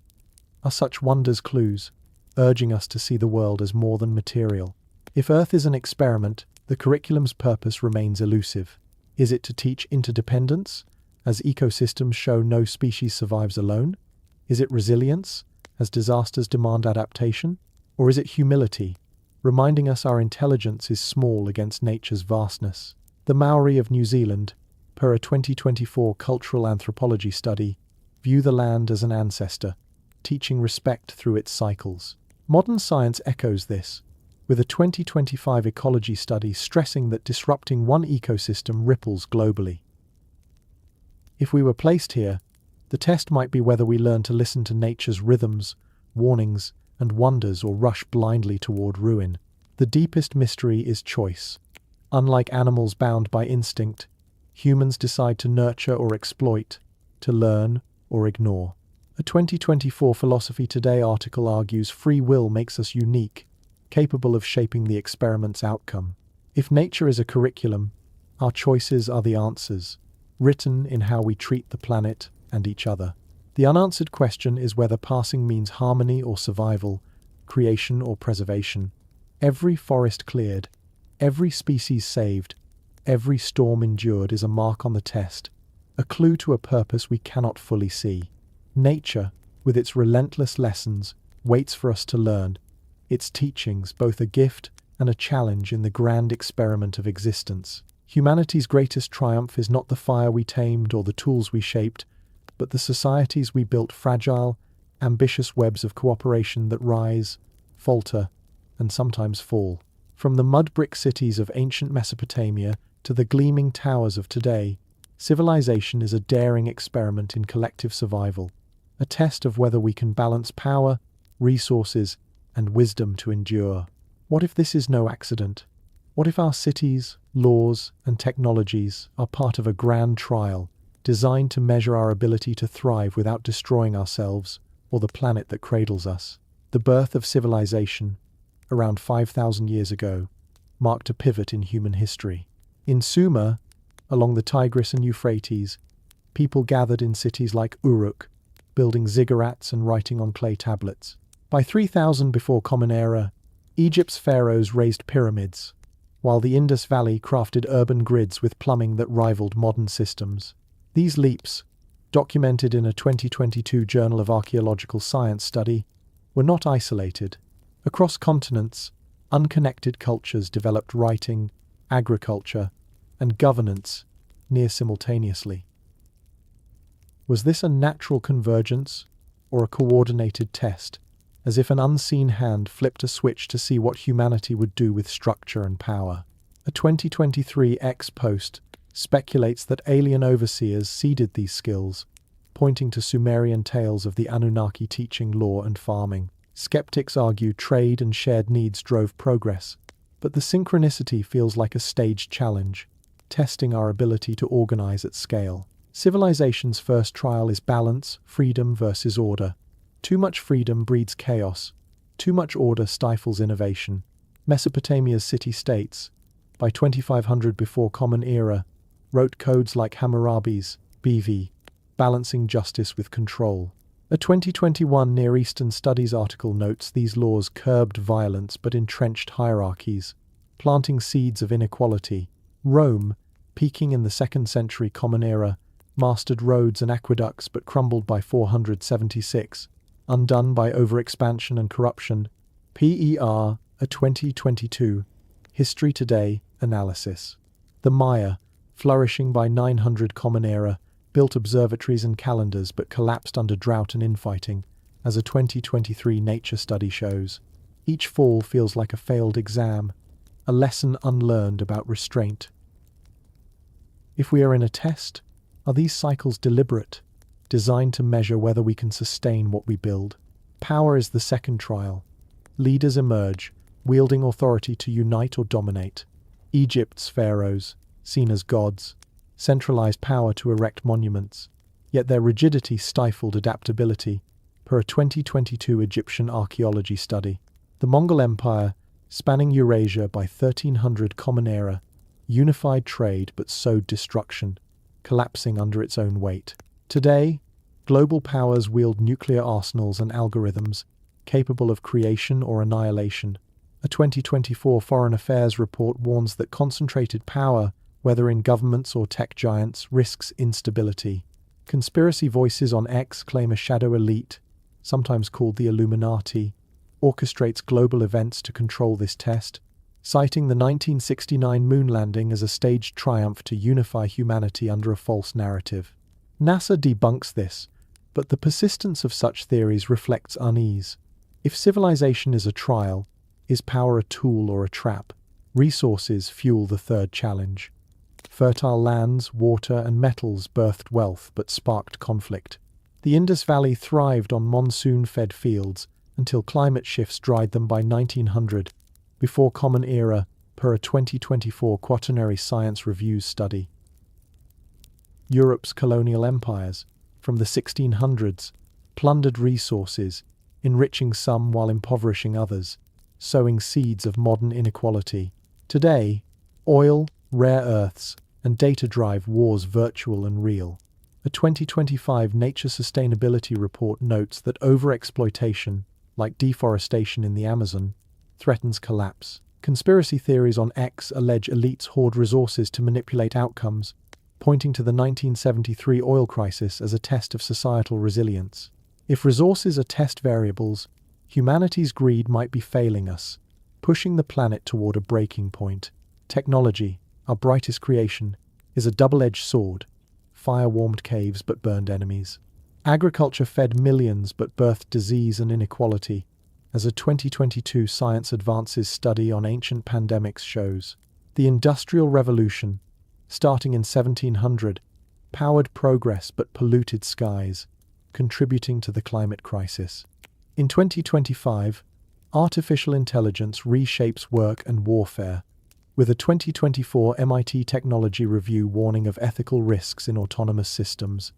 Are such wonders clues? urging us to see the world as more than material. If Earth is an experiment, the curriculum's purpose remains elusive. Is it to teach interdependence, as ecosystems show no species survives alone? Is it resilience, as disasters demand adaptation? Or is it humility, reminding us our intelligence is small against nature's vastness? The Maori of New Zealand, per a 2024 cultural anthropology study, view the land as an ancestor, teaching respect through its cycles. Modern science echoes this, with a 2025 ecology study stressing that disrupting one ecosystem ripples globally. If we were placed here, the test might be whether we learn to listen to nature's rhythms, warnings, and wonders or rush blindly toward ruin. The deepest mystery is choice. Unlike animals bound by instinct, humans decide to nurture or exploit, to learn or ignore. A 2024 Philosophy Today article argues free will makes us unique, capable of shaping the experiment's outcome. If nature is a curriculum, our choices are the answers, written in how we treat the planet and each other. The unanswered question is whether passing means harmony or survival, creation or preservation. Every forest cleared, every species saved, every storm endured is a mark on the test, a clue to a purpose we cannot fully see. Nature, with its relentless lessons, waits for us to learn, its teachings both a gift and a challenge in the grand experiment of existence. Humanity's greatest triumph is not the fire we tamed or the tools we shaped, but the societies we built, fragile, ambitious webs of cooperation that rise, falter, and sometimes fall. From the mud brick cities of ancient Mesopotamia to the gleaming towers of today, civilization is a daring experiment in collective survival, a test of whether we can balance power, resources, and wisdom to endure. What if this is no accident? What if our cities, laws, and technologies are part of a grand trial designed to measure our ability to thrive without destroying ourselves or the planet that cradles us? The birth of civilization, around 5,000 years ago, marked a pivot in human history. In Sumer, along the Tigris and Euphrates, people gathered in cities like Uruk, building ziggurats and writing on clay tablets. By 3000 before Common Era, Egypt's pharaohs raised pyramids, while the Indus Valley crafted urban grids with plumbing that rivaled modern systems. These leaps, documented in a 2022 Journal of Archaeological Science study, were not isolated. Across continents, unconnected cultures developed writing, agriculture, and governance near simultaneously. Was this a natural convergence or a coordinated test, as if an unseen hand flipped a switch to see what humanity would do with structure and power? A 2023 X post speculates that alien overseers seeded these skills, pointing to Sumerian tales of the Anunnaki teaching law and farming. Skeptics argue trade and shared needs drove progress, but the synchronicity feels like a staged challenge, testing our ability to organize at scale. Civilization's first trial is balance, freedom versus order. Too much freedom breeds chaos. Too much order stifles innovation. Mesopotamia's city-states, by 2500 before Common Era, wrote codes like Hammurabi's, BV, balancing justice with control. A 2021 Near Eastern Studies article notes these laws curbed violence but entrenched hierarchies, planting seeds of inequality. Rome, peaking in the 2nd century Common Era, mastered roads and aqueducts but crumbled by 476, undone by overexpansion and corruption. PER, a 2022 History Today analysis. The Maya, flourishing by 900 Common Era, built observatories and calendars but collapsed under drought and infighting, as a 2023 Nature study shows. Each fall feels like a failed exam, a lesson unlearned about restraint. If we are in a test, are these cycles deliberate, designed to measure whether we can sustain what we build? Power is the second trial. Leaders emerge, wielding authority to unite or dominate. Egypt's pharaohs, seen as gods, centralized power to erect monuments, yet their rigidity stifled adaptability, per a 2022 Egyptian archaeology study. The Mongol Empire, spanning Eurasia by 1300 Common Era, unified trade but sowed destruction, collapsing under its own weight. Today, global powers wield nuclear arsenals and algorithms, capable of creation or annihilation. A 2024 Foreign Affairs report warns that concentrated power, whether in governments or tech giants, risks instability. Conspiracy voices on X claim a shadow elite, sometimes called the Illuminati, orchestrates global events to control this test, citing the 1969 moon landing as a staged triumph to unify humanity under a false narrative. NASA debunks this, but the persistence of such theories reflects unease. If civilization is a trial, is power a tool or a trap? Resources fuel the third challenge. Fertile lands, water, and metals birthed wealth but sparked conflict. The Indus Valley thrived on monsoon-fed fields until climate shifts dried them by 1900, before Common Era, per a 2024 Quaternary Science Reviews study. Europe's colonial empires, from the 1600s, plundered resources, enriching some while impoverishing others, sowing seeds of modern inequality. Today, oil, rare earths, and data drive wars virtual and real. A 2025 Nature Sustainability Report notes that overexploitation, like deforestation in the Amazon, threatens collapse. Conspiracy theories on X allege elites hoard resources to manipulate outcomes, pointing to the 1973 oil crisis as a test of societal resilience. If resources are test variables, humanity's greed might be failing us, pushing the planet toward a breaking point. Technology, our brightest creation, is a double-edged sword. Fire warmed caves but burned enemies. Agriculture fed millions but birthed disease and inequality, as a 2022 Science Advances study on ancient pandemics shows. The Industrial Revolution, starting in 1700, powered progress but polluted skies, contributing to the climate crisis. In 2025, artificial intelligence reshapes work and warfare, with a 2024 MIT Technology Review warning of ethical risks in autonomous systems.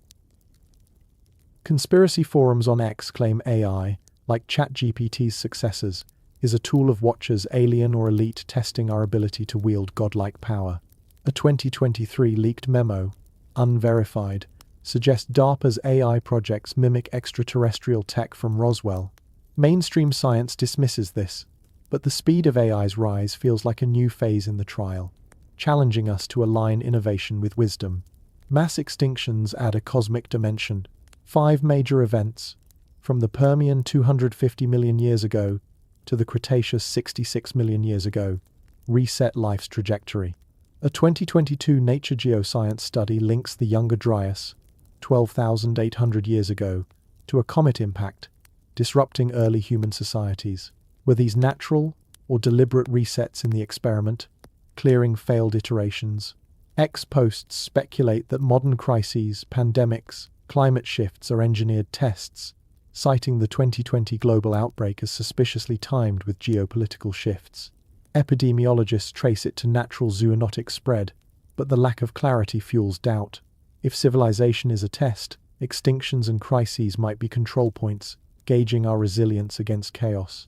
Conspiracy forums on X claim AI, like ChatGPT's successors, is a tool of watchers alien or elite testing our ability to wield godlike power. A 2023 leaked memo, unverified, suggests DARPA's AI projects mimic extraterrestrial tech from Roswell. Mainstream science dismisses this, but the speed of AI's rise feels like a new phase in the trial, challenging us to align innovation with wisdom. Mass extinctions add a cosmic dimension. 5 major events, from the Permian 250 million years ago to the Cretaceous 66 million years ago, reset life's trajectory. A 2022 Nature Geoscience study links the Younger Dryas, 12,800 years ago, to a comet impact, disrupting early human societies. Were these natural or deliberate resets in the experiment, clearing failed iterations? X posts speculate that modern crises, pandemics, climate shifts are engineered tests, citing the 2020 global outbreak as suspiciously timed with geopolitical shifts. Epidemiologists trace it to natural zoonotic spread, but the lack of clarity fuels doubt. If civilization is a test, extinctions and crises might be control points, gauging our resilience against chaos.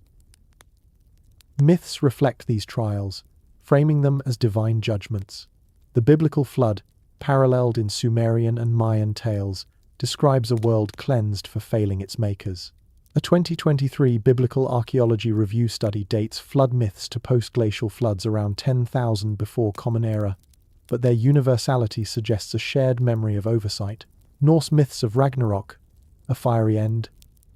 Myths reflect these trials, framing them as divine judgments. The biblical flood, paralleled in Sumerian and Mayan tales, describes a world cleansed for failing its makers. A 2023 Biblical Archaeology Review study dates flood myths to post-glacial floods around 10,000 before Common Era, but their universality suggests a shared memory of oversight. Norse myths of Ragnarok, a fiery end,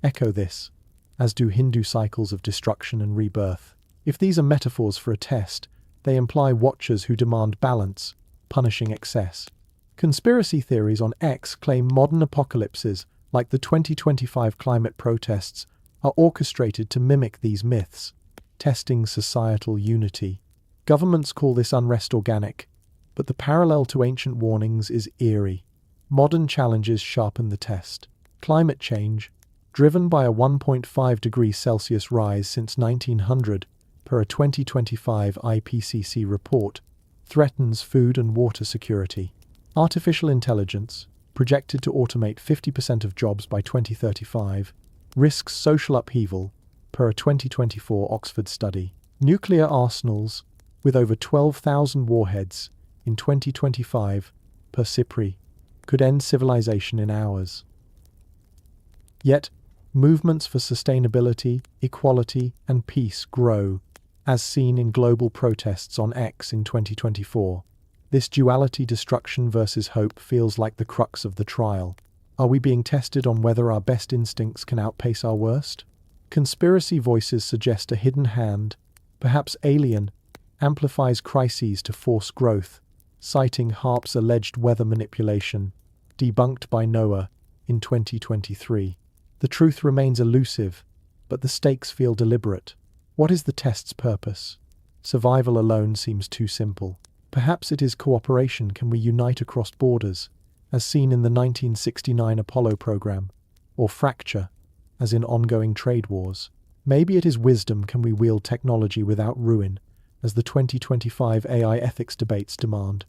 echo this, as do Hindu cycles of destruction and rebirth. If these are metaphors for a test, they imply watchers who demand balance, punishing excess. Conspiracy theories on X claim modern apocalypses, like the 2025 climate protests, are orchestrated to mimic these myths, testing societal unity. Governments call this unrest organic, but the parallel to ancient warnings is eerie. Modern challenges sharpen the test. Climate change, driven by a 1.5 degrees Celsius rise since 1900, per a 2025 IPCC report, threatens food and water security. Artificial intelligence, projected to automate 50% of jobs by 2035, risks social upheaval, per a 2024 Oxford study. Nuclear arsenals, with over 12,000 warheads in 2025, per SIPRI, could end civilization in hours. Yet, Movements for sustainability, equality, and peace grow, as seen in global protests on X in 2024. This duality, destruction versus hope, feels like the crux of the trial. Are we being tested on whether our best instincts can outpace our worst? Conspiracy voices suggest a hidden hand, perhaps alien, amplifies crises to force growth, citing HAARP's alleged weather manipulation, debunked by NOAA in 2023. The truth remains elusive, but the stakes feel deliberate. What is the test's purpose? Survival alone seems too simple. Perhaps it is cooperation. Can we unite across borders, as seen in the 1969 Apollo program, or fracture, as in ongoing trade wars? Maybe it is wisdom. Can we wield technology without ruin, as the 2025 AI ethics debates demand?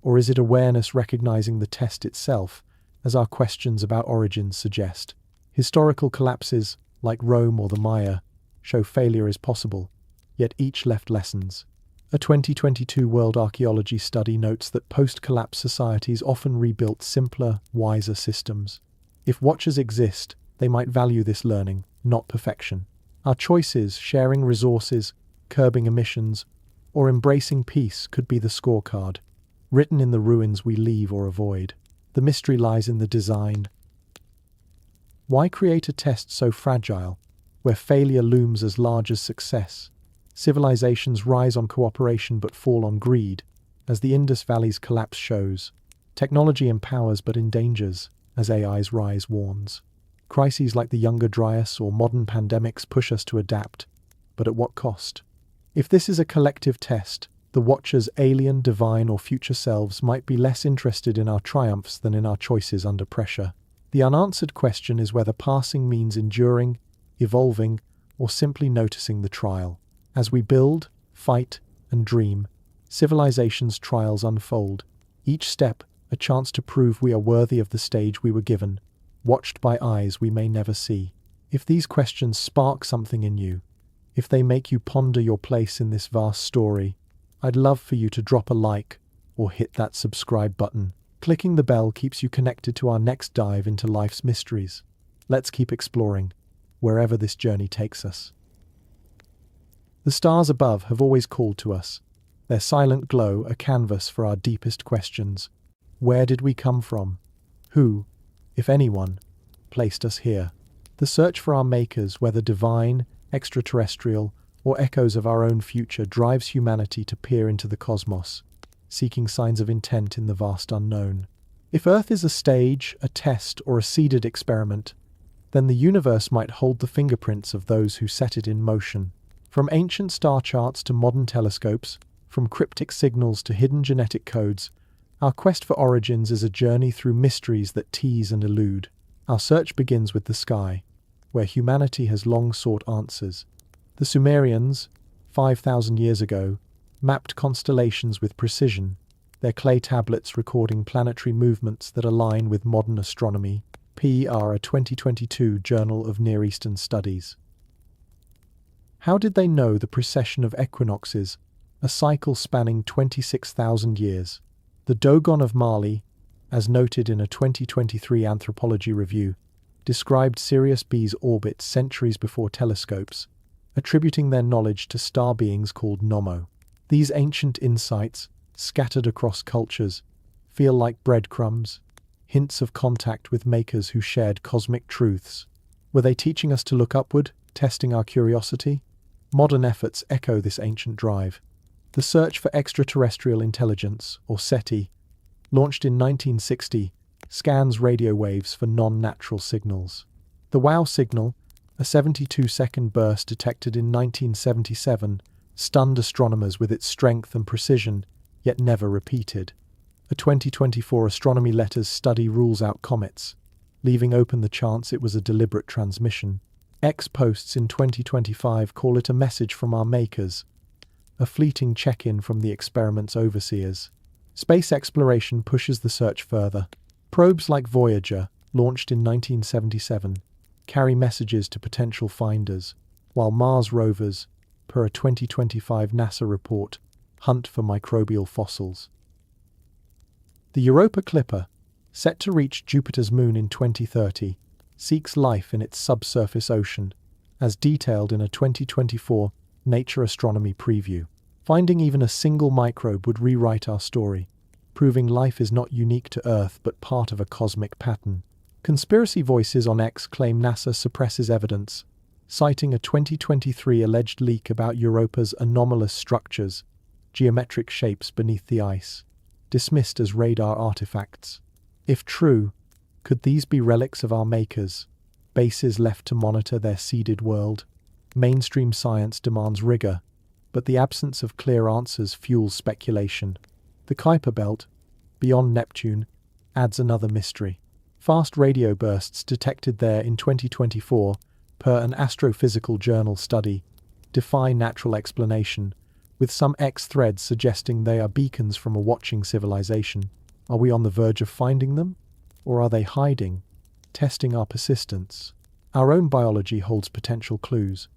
Or is it awareness, recognizing the test itself, as our questions about origins suggest? Historical collapses, like Rome or the Maya, show failure is possible, yet each left lessons. A 2022 World Archaeology study notes that post-collapse societies often rebuilt simpler, wiser systems. If watchers exist, they might value this learning, not perfection. Our choices, sharing resources, curbing emissions, or embracing peace, could be the scorecard, written in the ruins we leave or avoid. The mystery lies in the design. Why create a test so fragile, where failure looms as large as success? Civilizations rise on cooperation but fall on greed, as the Indus Valley's collapse shows. Technology empowers but endangers, as AI's rise warns. Crises like the Younger Dryas or modern pandemics push us to adapt, but at what cost? If this is a collective test, the watchers, alien, divine, or future selves, might be less interested in our triumphs than in our choices under pressure. The unanswered question is whether passing means enduring, evolving, or simply noticing the trial. As we build, fight, and dream, civilization's trials unfold, each step a chance to prove we are worthy of the stage we were given, watched by eyes we may never see. If these questions spark something in you, if they make you ponder your place in this vast story, I'd love for you to drop a like or hit that subscribe button. Clicking the bell keeps you connected to our next dive into life's mysteries. Let's keep exploring, wherever this journey takes us. The stars above have always called to us, their silent glow a canvas for our deepest questions. Where did we come from? Who, if anyone, placed us here? The search for our makers, whether divine, extraterrestrial, or echoes of our own future, drives humanity to peer into the cosmos, seeking signs of intent in the vast unknown. If Earth is a stage, a test, or a seeded experiment, then the universe might hold the fingerprints of those who set it in motion. From ancient star charts to modern telescopes, from cryptic signals to hidden genetic codes, our quest for origins is a journey through mysteries that tease and elude. Our search begins with the sky, where humanity has long sought answers. The Sumerians, 5,000 years ago, mapped constellations with precision, their clay tablets recording planetary movements that align with modern astronomy. PR, a 2022 Journal of Near Eastern Studies. How did they know the precession of equinoxes, a cycle spanning 26,000 years? The Dogon of Mali, as noted in a 2023 anthropology review, described Sirius B's orbit centuries before telescopes, attributing their knowledge to star beings called Nomo. These ancient insights, scattered across cultures, feel like breadcrumbs, hints of contact with makers who shared cosmic truths. Were they teaching us to look upward, testing our curiosity? Modern efforts echo this ancient drive. The search for extraterrestrial intelligence, or SETI, launched in 1960, scans radio waves for non-natural signals. The WOW signal, a 72-second burst detected in 1977, stunned astronomers with its strength and precision, yet never repeated. A 2024 Astronomy Letters study rules out comets, leaving open the chance it was a deliberate transmission. X posts in 2025 call it a message from our makers, a fleeting check-in from the experiment's overseers. Space exploration pushes the search further. Probes like Voyager, launched in 1977, carry messages to potential finders, while Mars rovers, per a 2025 NASA report, hunt for microbial fossils. The Europa Clipper, set to reach Jupiter's moon in 2030, seeks life in its subsurface ocean, as detailed in a 2024 Nature Astronomy preview. Finding even a single microbe would rewrite our story, proving life is not unique to Earth but part of a cosmic pattern. Conspiracy voices on X claim NASA suppresses evidence, citing a 2023 alleged leak about Europa's anomalous structures, geometric shapes beneath the ice, dismissed as radar artifacts. If true, could these be relics of our makers, bases left to monitor their seeded world? Mainstream science demands rigor, but the absence of clear answers fuels speculation. The Kuiper Belt, beyond Neptune, adds another mystery. Fast radio bursts detected there in 2024, per an astrophysical journal study, defy natural explanation, with some X threads suggesting they are beacons from a watching civilization. Are we on the verge of finding them? Or are they hiding, testing our persistence? Our own biology holds potential clues.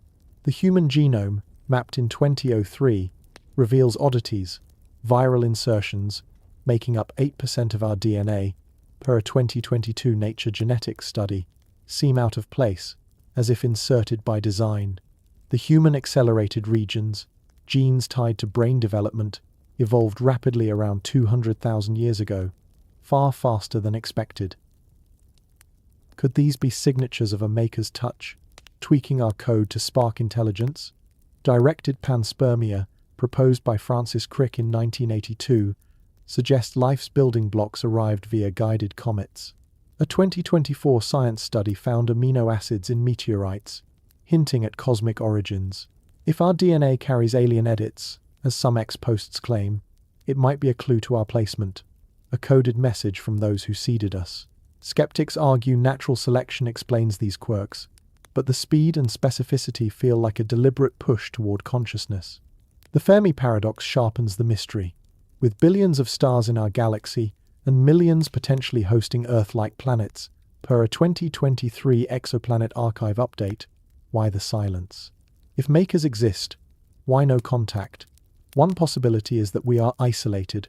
The human genome, mapped in 2003, reveals oddities, viral insertions, making up 8% of our DNA, per a 2022 Nature Genetics study, seem out of place, as if inserted by design. The human-accelerated regions, genes tied to brain development, evolved rapidly around 200,000 years ago, far faster than expected. Could these be signatures of a maker's touch, tweaking our code to spark intelligence? Directed panspermia, proposed by Francis Crick in 1982, suggests life's building blocks arrived via guided comets. A 2024 science study found amino acids in meteorites, hinting at cosmic origins. If our DNA carries alien edits, as some X-posts claim, it might be a clue to our placement, a coded message from those who seeded us. Skeptics argue natural selection explains these quirks, but the speed and specificity feel like a deliberate push toward consciousness. The Fermi paradox sharpens the mystery. With billions of stars in our galaxy and millions potentially hosting Earth-like planets, per a 2023 Exoplanet Archive update, why the silence? If makers exist, why no contact? One possibility is that we are isolated,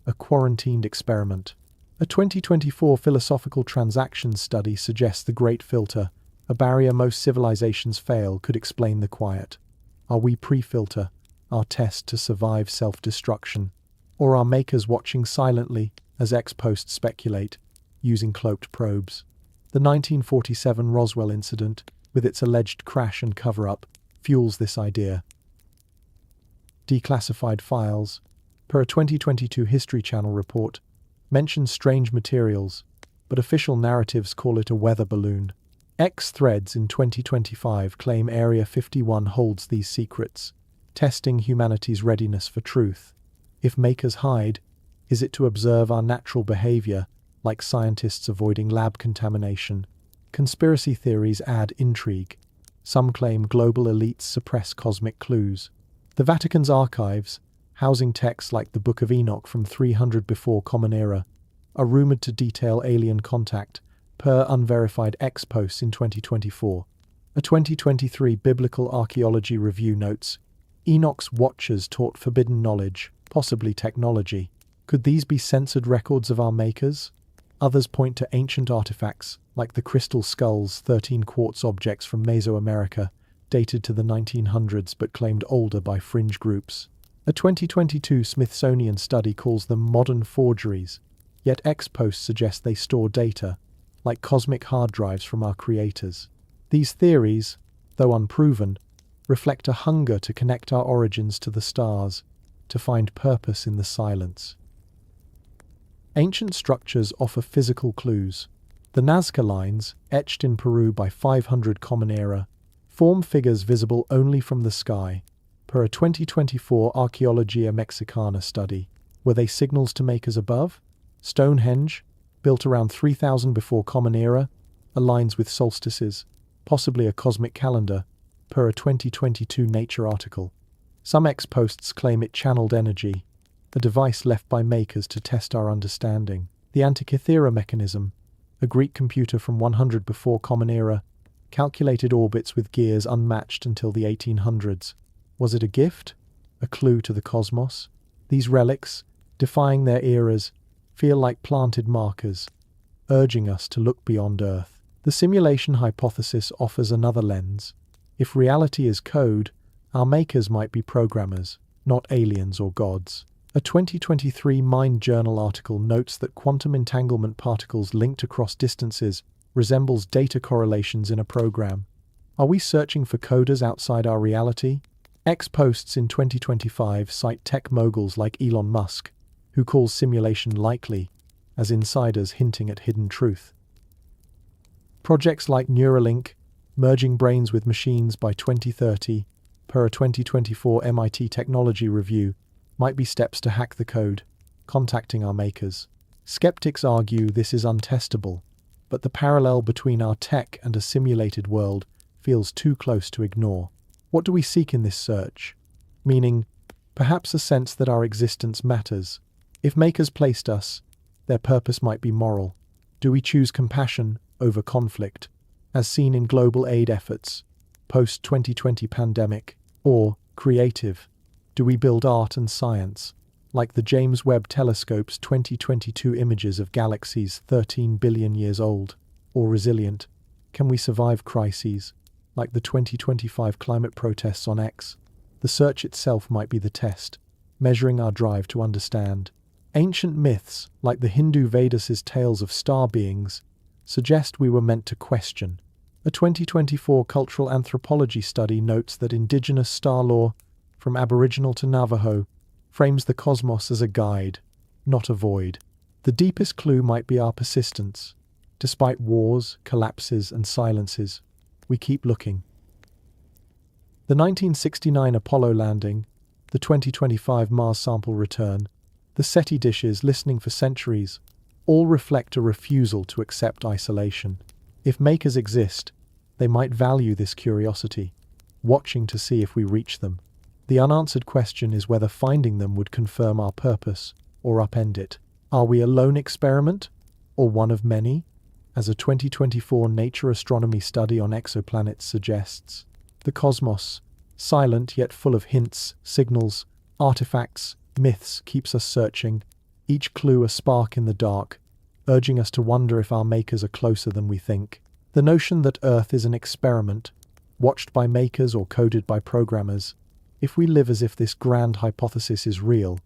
a quarantined experiment. A 2024 Philosophical Transactions study suggests the Great Filter, a barrier most civilizations fail, could explain the quiet. Are we pre-filter, our test to survive self-destruction? Or are makers watching silently, as X-posts speculate, using cloaked probes? The 1947 Roswell incident, with its alleged crash and cover-up, fuels this idea. Declassified files, per a 2022 History Channel report, mention strange materials, but official narratives call it a weather balloon. X threads in 2025 claim Area 51 holds these secrets, testing humanity's readiness for truth. If makers hide, is it to observe our natural behavior, like scientists avoiding lab contamination? Conspiracy theories add intrigue. Some claim global elites suppress cosmic clues. The Vatican's archives, housing texts like the Book of Enoch from 300 before Common Era, are rumored to detail alien contact, per unverified X posts in 2024. A 2023 Biblical Archaeology Review notes, Enoch's watchers taught forbidden knowledge, possibly technology. Could these be censored records of our makers? Others point to ancient artifacts, like the crystal skulls, 13 quartz objects from Mesoamerica, dated to the 1900s but claimed older by fringe groups. A 2022 Smithsonian study calls them modern forgeries, yet X-posts suggest they store data, like cosmic hard drives from our creators. These theories, though unproven, reflect a hunger to connect our origins to the stars, to find purpose in the silence. Ancient structures offer physical clues. The Nazca lines, etched in Peru by 500 Common Era, form figures visible only from the sky, per a 2024 Archaeologia Mexicana study. Were they signals to makers above? Stonehenge, built around 3000 before Common Era, aligns with solstices, possibly a cosmic calendar, per a 2022 Nature article. Some X-posts claim it channeled energy, a device left by makers to test our understanding. The Antikythera mechanism, a Greek computer from 100 before Common Era, calculated orbits with gears unmatched until the 1800s. Was it a gift? A clue to the cosmos? These relics, defying their eras, feel like planted markers, urging us to look beyond Earth. The simulation hypothesis offers another lens. If reality is code, our makers might be programmers, not aliens or gods. A 2023 Mind Journal article notes that quantum entanglement particles linked across distances resembles data correlations in a program. Are we searching for coders outside our reality? X posts in 2025 cite tech moguls like Elon Musk, who calls simulation likely, as insiders hinting at hidden truth. Projects like Neuralink, merging brains with machines by 2030, per a 2024 MIT Technology Review, might be steps to hack the code, contacting our makers. Skeptics argue this is untestable, but the parallel between our tech and a simulated world feels too close to ignore. What do we seek in this search? Meaning, perhaps a sense that our existence matters. If makers placed us, their purpose might be moral. Do we choose compassion over conflict, as seen in global aid efforts, post-2020 pandemic, or creative? Do we build art and science, like the James Webb Telescope's 2022 images of galaxies 13 billion years old, or resilient? Can we survive crises, like the 2025 climate protests on X? The search itself might be the test, measuring our drive to understand. Ancient myths, like the Hindu Vedas' tales of star beings, suggest we were meant to question. A 2024 cultural anthropology study notes that indigenous star lore, from Aboriginal to Navajo, frames the cosmos as a guide, not a void. The deepest clue might be our persistence. Despite wars, collapses, and silences, we keep looking. The 1969 Apollo landing, the 2025 Mars sample return, the SETI dishes listening for centuries, all reflect a refusal to accept isolation. If makers exist, they might value this curiosity, watching to see if we reach them. The unanswered question is whether finding them would confirm our purpose or upend it. Are we a lone experiment, or one of many? As a 2024 Nature Astronomy study on exoplanets suggests, the cosmos, silent yet full of hints, signals, artifacts, myths, keeps us searching, each clue a spark in the dark, urging us to wonder if our makers are closer than we think. The notion that Earth is an experiment, watched by makers or coded by programmers, if we live as if this grand hypothesis is real,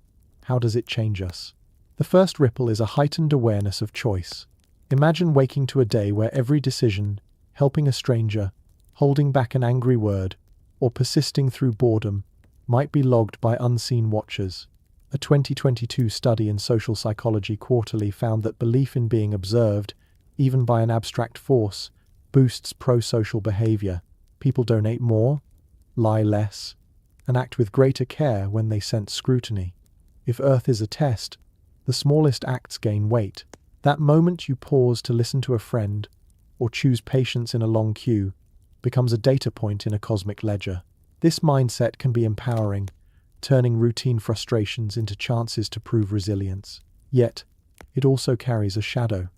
how does it change us? The first ripple is a heightened awareness of choice. Imagine waking to a day where every decision, helping a stranger, holding back an angry word, or persisting through boredom, might be logged by unseen watchers. A 2022 study in Social Psychology Quarterly found that belief in being observed, even by an abstract force, boosts pro-social behavior. People donate more, lie less, and act with greater care when they sense scrutiny. If Earth is a test, the smallest acts gain weight. That moment you pause to listen to a friend, or choose patience in a long queue, becomes a data point in a cosmic ledger. This mindset can be empowering, turning routine frustrations into chances to prove resilience. Yet, it also carries a shadow.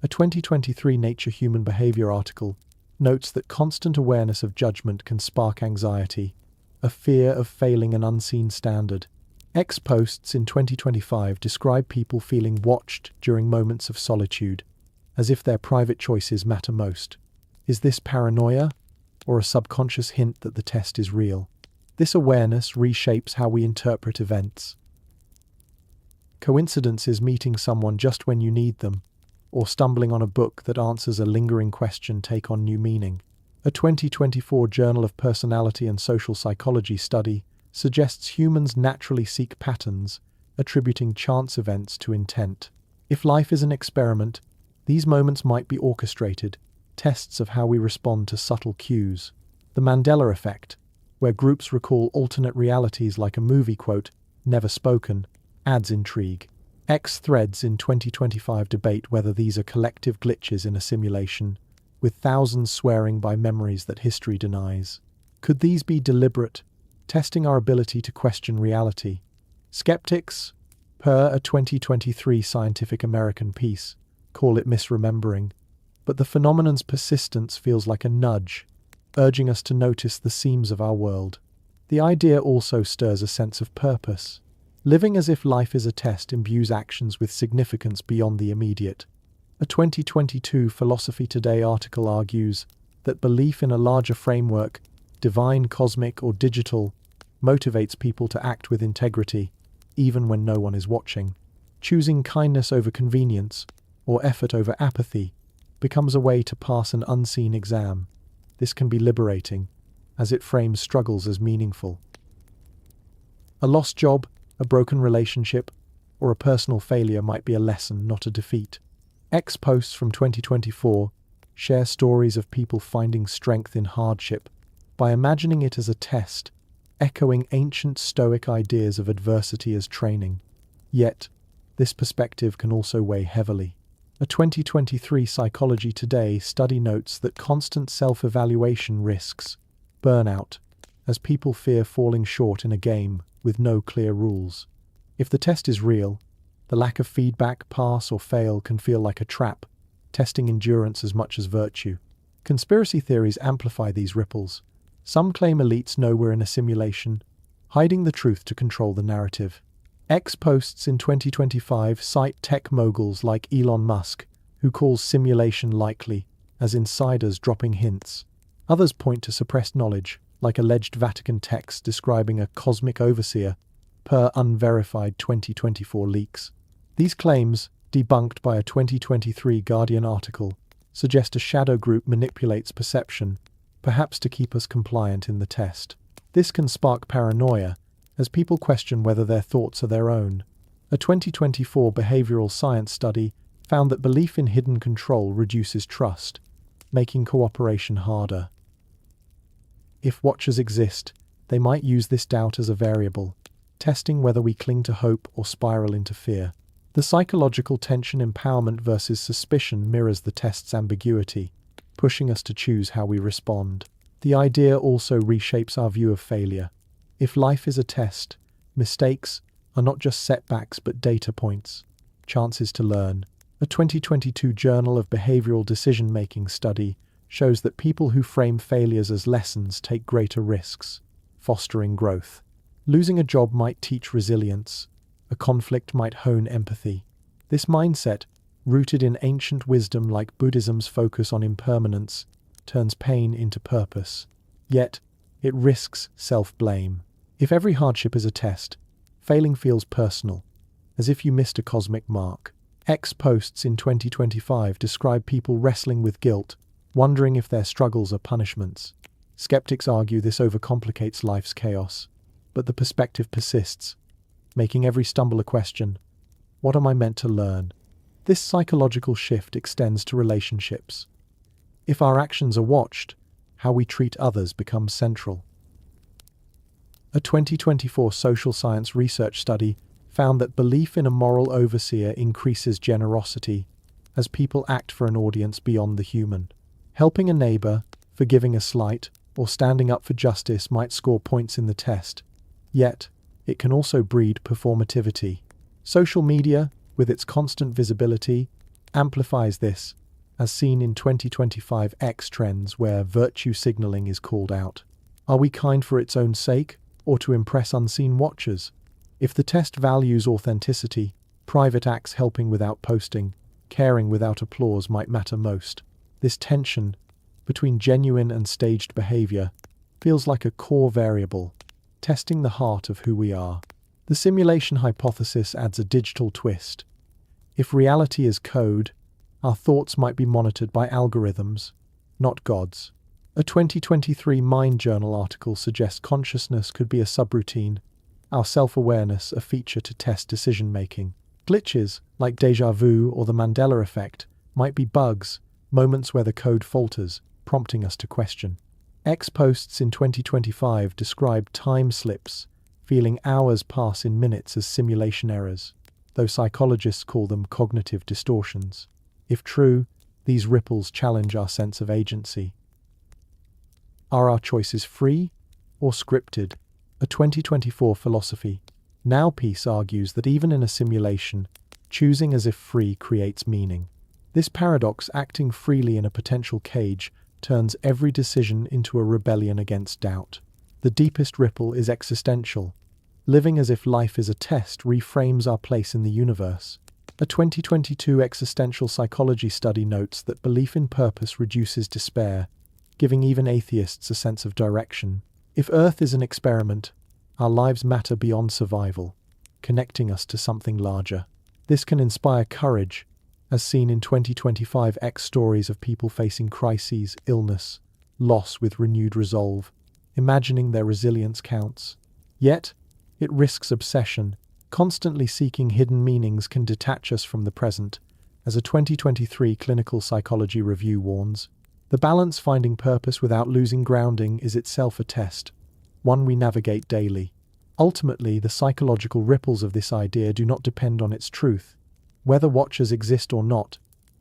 A 2023 Nature Human Behavior article notes that constant awareness of judgment can spark anxiety, a fear of failing an unseen standard. X posts in 2025 describe people feeling watched during moments of solitude, as if their private choices matter most. Is this paranoia, or a subconscious hint that the test is real? This awareness reshapes how we interpret events. Coincidence is meeting someone just when you need them, or stumbling on a book that answers a lingering question take on new meaning. A 2024 Journal of Personality and Social Psychology study suggests humans naturally seek patterns, attributing chance events to intent. If life is an experiment, these moments might be orchestrated, tests of how we respond to subtle cues. The Mandela effect, where groups recall alternate realities like a movie quote, never spoken, adds intrigue. X threads in 2025 debate whether these are collective glitches in a simulation, with thousands swearing by memories that history denies. Could these be deliberate, testing our ability to question reality? Skeptics, per a 2023 Scientific American piece, call it misremembering, but the phenomenon's persistence feels like a nudge, urging us to notice the seams of our world. The idea also stirs a sense of purpose. Living as if life is a test imbues actions with significance beyond the immediate, A 2022 Philosophy Today article argues that belief in a larger framework, divine, cosmic, or digital, motivates people to act with integrity, even when no one is watching. Choosing kindness over convenience, or effort over apathy, becomes a way to pass an unseen exam. This can be liberating, as it frames struggles as meaningful. A lost job, a broken relationship, or a personal failure might be a lesson, not a defeat. X posts from 2024 share stories of people finding strength in hardship by imagining it as a test, echoing ancient Stoic ideas of adversity as training. Yet, this perspective can also weigh heavily. A 2023 Psychology Today study notes that constant self-evaluation risks burnout, as people fear falling short in a game with no clear rules. If the test is real, the lack of feedback, pass or fail, can feel like a trap, testing endurance as much as virtue. Conspiracy theories amplify these ripples. Some claim elites know we're in a simulation, hiding the truth to control the narrative. X posts in 2025 cite tech moguls like Elon Musk, who calls simulation likely, as insiders dropping hints. Others point to suppressed knowledge, like alleged Vatican texts describing a cosmic overseer, per unverified 2024 leaks. These claims, debunked by a 2023 Guardian article, suggest a shadow group manipulates perception, perhaps to keep us compliant in the test. This can spark paranoia, as people question whether their thoughts are their own. A 2024 behavioral science study found that belief in hidden control reduces trust, making cooperation harder. If watchers exist, they might use this doubt as a variable, testing whether we cling to hope or spiral into fear. The psychological tension empowerment versus suspicion mirrors the test's ambiguity, pushing us to choose how we respond. The idea also reshapes our view of failure. If life is a test, mistakes are not just setbacks but data points, chances to learn. A 2022 Journal of Behavioral Decision-Making study shows that people who frame failures as lessons take greater risks, fostering growth. Losing a job might teach resilience. A conflict might hone empathy. This mindset, rooted in ancient wisdom like Buddhism's focus on impermanence, turns pain into purpose. Yet, it risks self-blame. If every hardship is a test, failing feels personal, as if you missed a cosmic mark. X posts in 2025 describe people wrestling with guilt, wondering if their struggles are punishments. Skeptics argue this overcomplicates life's chaos, but the perspective persists, making every stumble a question. What am I meant to learn? This psychological shift extends to relationships. If our actions are watched, how we treat others becomes central. A 2024 social science research study found that belief in a moral overseer increases generosity as people act for an audience beyond the human. Helping a neighbor, forgiving a slight, or standing up for justice might score points in the test, yet it can also breed performativity. Social media, with its constant visibility, amplifies this, as seen in 2025 X trends where virtue signaling is called out. Are we kind for its own sake, or to impress unseen watchers? If the test values authenticity, private acts helping without posting, caring without applause might matter most. This tension between genuine and staged behavior feels like a core variable, testing the heart of who we are. The simulation hypothesis adds a digital twist. If reality is code, our thoughts might be monitored by algorithms, not gods. A 2023 Mind Journal article suggests consciousness could be a subroutine, our self-awareness a feature to test decision-making. Glitches, like déjà vu or the Mandela effect, might be bugs, moments where the code falters, prompting us to question. X posts in 2025 describe time slips, feeling hours pass in minutes as simulation errors, though psychologists call them cognitive distortions. If true, these ripples challenge our sense of agency. Are our choices free or scripted? A 2024 Philosophy Now piece argues that even in a simulation, choosing as if free creates meaning. This paradox, acting freely in a potential cage, turns every decision into a rebellion against doubt. The deepest ripple is existential. Living as if life is a test reframes our place in the universe. A 2022 existential psychology study notes that belief in purpose reduces despair, giving even atheists a sense of direction. If Earth is an experiment, our lives matter beyond survival, connecting us to something larger. This can inspire courage, as seen in 2025 stories of people facing crises, illness, loss with renewed resolve, imagining their resilience counts. Yet, it risks obsession. Constantly seeking hidden meanings can detach us from the present, as a 2023 clinical psychology review warns. The balance finding purpose without losing grounding is itself a test, one we navigate daily. Ultimately, the psychological ripples of this idea do not depend on its truth. Whether watchers exist or not,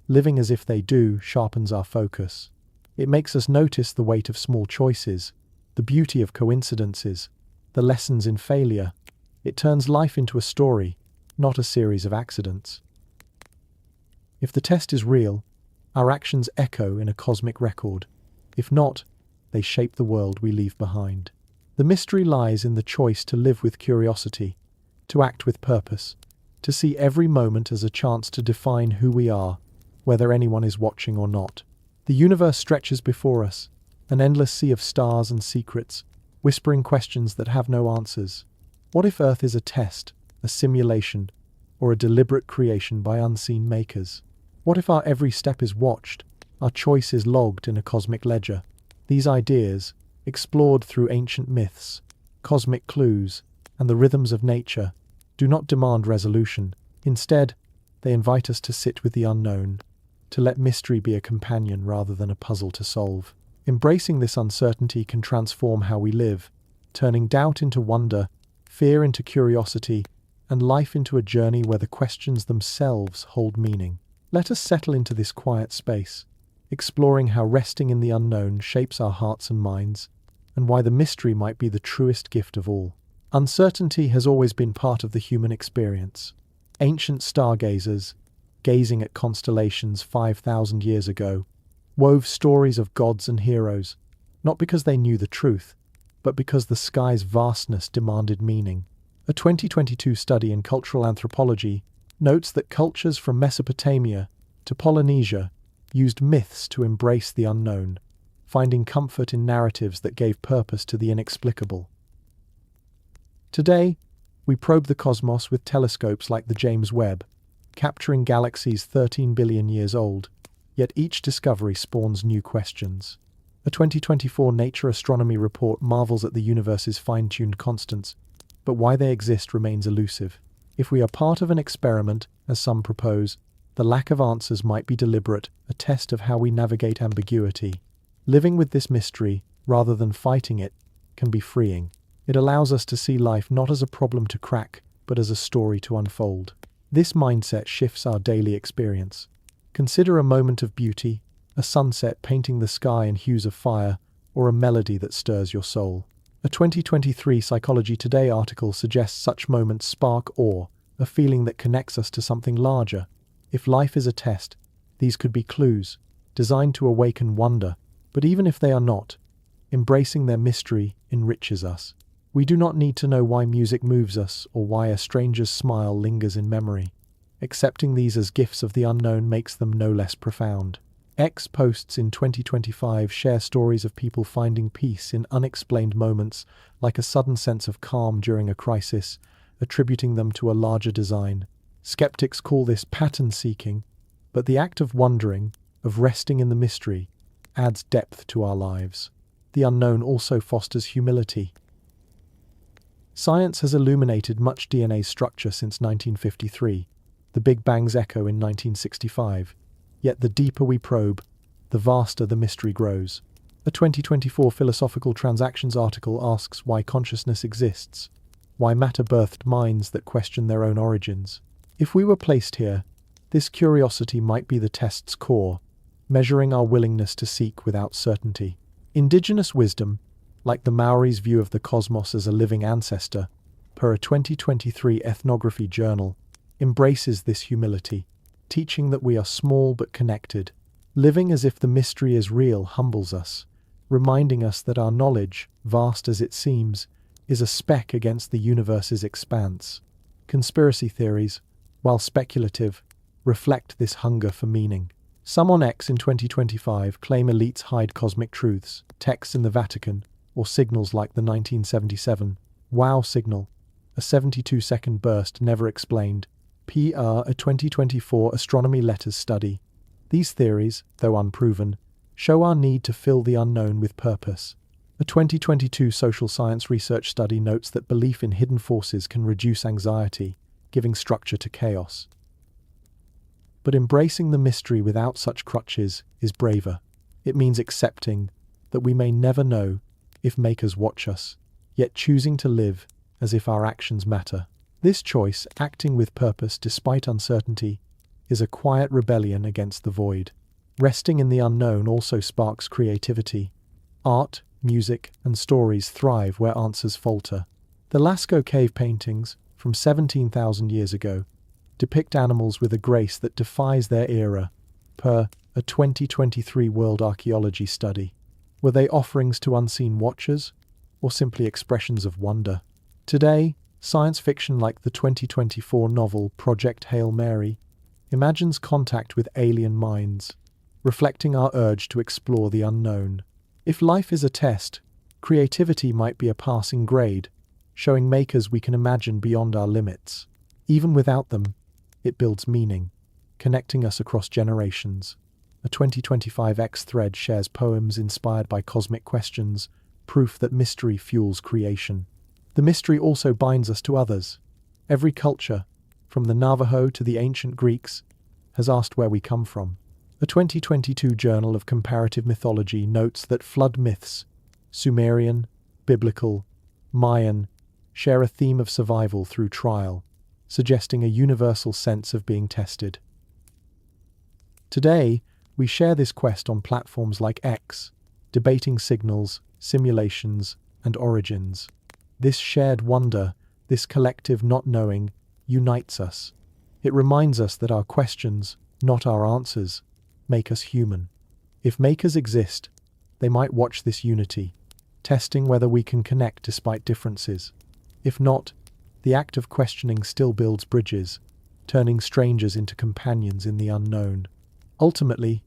living as if they do sharpens our focus. It makes us notice the weight of small choices, the beauty of coincidences, the lessons in failure. It turns life into a story, not a series of accidents. If the test is real, our actions echo in a cosmic record. If not, they shape the world we leave behind. The mystery lies in the choice to live with curiosity, to act with purpose, to see every moment as a chance to define who we are, whether anyone is watching or not. The universe stretches before us, an endless sea of stars and secrets, whispering questions that have no answers. What if Earth is a test, a simulation, or a deliberate creation by unseen makers? What if our every step is watched, our choice is logged in a cosmic ledger? These ideas, explored through ancient myths, cosmic clues, and the rhythms of nature, do not demand resolution. Instead, they invite us to sit with the unknown, to let mystery be a companion rather than a puzzle to solve. Embracing this uncertainty can transform how we live, turning doubt into wonder, fear into curiosity, and life into a journey where the questions themselves hold meaning. Let us settle into this quiet space, exploring how resting in the unknown shapes our hearts and minds, and why the mystery might be the truest gift of all. Uncertainty has always been part of the human experience. Ancient stargazers, gazing at constellations 5,000 years ago, wove stories of gods and heroes, not because they knew the truth, but because the sky's vastness demanded meaning. A 2022 study in cultural anthropology notes that cultures from Mesopotamia to Polynesia used myths to embrace the unknown, finding comfort in narratives that gave purpose to the inexplicable. Today, we probe the cosmos with telescopes like the James Webb, capturing galaxies 13 billion years old, yet each discovery spawns new questions. A 2024 Nature Astronomy report marvels at the universe's fine-tuned constants, but why they exist remains elusive. If we are part of an experiment, as some propose, the lack of answers might be deliberate, a test of how we navigate ambiguity. Living with this mystery, rather than fighting it, can be freeing. It allows us to see life not as a problem to crack, but as a story to unfold. This mindset shifts our daily experience. Consider a moment of beauty, a sunset painting the sky in hues of fire, or a melody that stirs your soul. A 2023 Psychology Today article suggests such moments spark awe, a feeling that connects us to something larger. If life is a test, these could be clues, designed to awaken wonder. But even if they are not, embracing their mystery enriches us. We do not need to know why music moves us or why a stranger's smile lingers in memory. Accepting these as gifts of the unknown makes them no less profound. X posts in 2025 share stories of people finding peace in unexplained moments, like a sudden sense of calm during a crisis, attributing them to a larger design. Skeptics call this pattern seeking, but the act of wondering, of resting in the mystery, adds depth to our lives. The unknown also fosters humility. Science has illuminated much DNA structure since 1953, the Big Bang's echo in 1965. Yet the deeper we probe, the vaster the mystery grows. A 2024 Philosophical Transactions article asks why consciousness exists, why matter birthed minds that question their own origins. If we were placed here, this curiosity might be the test's core, measuring our willingness to seek without certainty. Indigenous wisdom, like the Maori's view of the cosmos as a living ancestor, per a 2023 ethnography journal, embraces this humility, teaching that we are small but connected. Living as if the mystery is real humbles us, reminding us that our knowledge, vast as it seems, is a speck against the universe's expanse. Conspiracy theories, while speculative, reflect this hunger for meaning. Some on X in 2025 claim elites hide cosmic truths, texts in the Vatican, or signals like the 1977 WOW signal, a 72-second burst never explained, a 2024 astronomy letters study. These theories, though unproven, show our need to fill the unknown with purpose. A 2022 social science research study notes that belief in hidden forces can reduce anxiety, giving structure to chaos. But embracing the mystery without such crutches is braver. It means accepting that we may never know if makers watch us, yet choosing to live as if our actions matter. This choice, acting with purpose despite uncertainty, is a quiet rebellion against the void. Resting in the unknown also sparks creativity. Art, music, and stories thrive where answers falter. The Lascaux cave paintings, from 17,000 years ago, depict animals with a grace that defies their era, per a 2023 World Archaeology study. Were they offerings to unseen watchers, or simply expressions of wonder? Today, science fiction like the 2024 novel Project Hail Mary imagines contact with alien minds, reflecting our urge to explore the unknown. If life is a test, creativity might be a passing grade, showing makers we can imagine beyond our limits. Even without them, it builds meaning, connecting us across generations. A 2025 X thread shares poems inspired by cosmic questions, proof that mystery fuels creation. The mystery also binds us to others. Every culture, from the Navajo to the ancient Greeks, has asked where we come from. A 2022 Journal of Comparative Mythology notes that flood myths, Sumerian, Biblical, Mayan, share a theme of survival through trial, suggesting a universal sense of being tested. Today, we share this quest on platforms like X, debating signals, simulations, and origins. This shared wonder, this collective not knowing, unites us. It reminds us that our questions, not our answers, make us human. If makers exist, they might watch this unity, testing whether we can connect despite differences. If not, the act of questioning still builds bridges, turning strangers into companions in the unknown. Ultimately,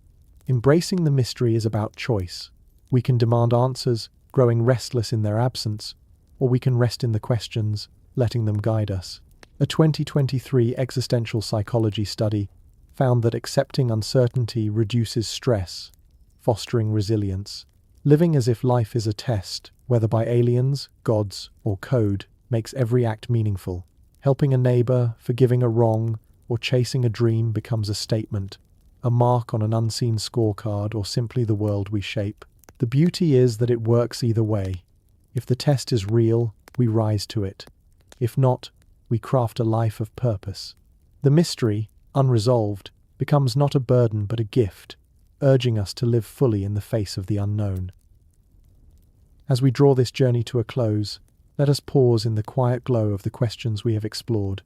embracing the mystery is about choice. We can demand answers, growing restless in their absence, or we can rest in the questions, letting them guide us. A 2023 existential psychology study found that accepting uncertainty reduces stress, fostering resilience. Living as if life is a test, whether by aliens, gods, or code, makes every act meaningful. Helping a neighbor, forgiving a wrong, or chasing a dream becomes a statement, a mark on an unseen scorecard, or simply the world we shape. The beauty is that it works either way. If the test is real, we rise to it. If not, we craft a life of purpose. The mystery, unresolved, becomes not a burden but a gift, urging us to live fully in the face of the unknown. As we draw this journey to a close, let us pause in the quiet glow of the questions we have explored,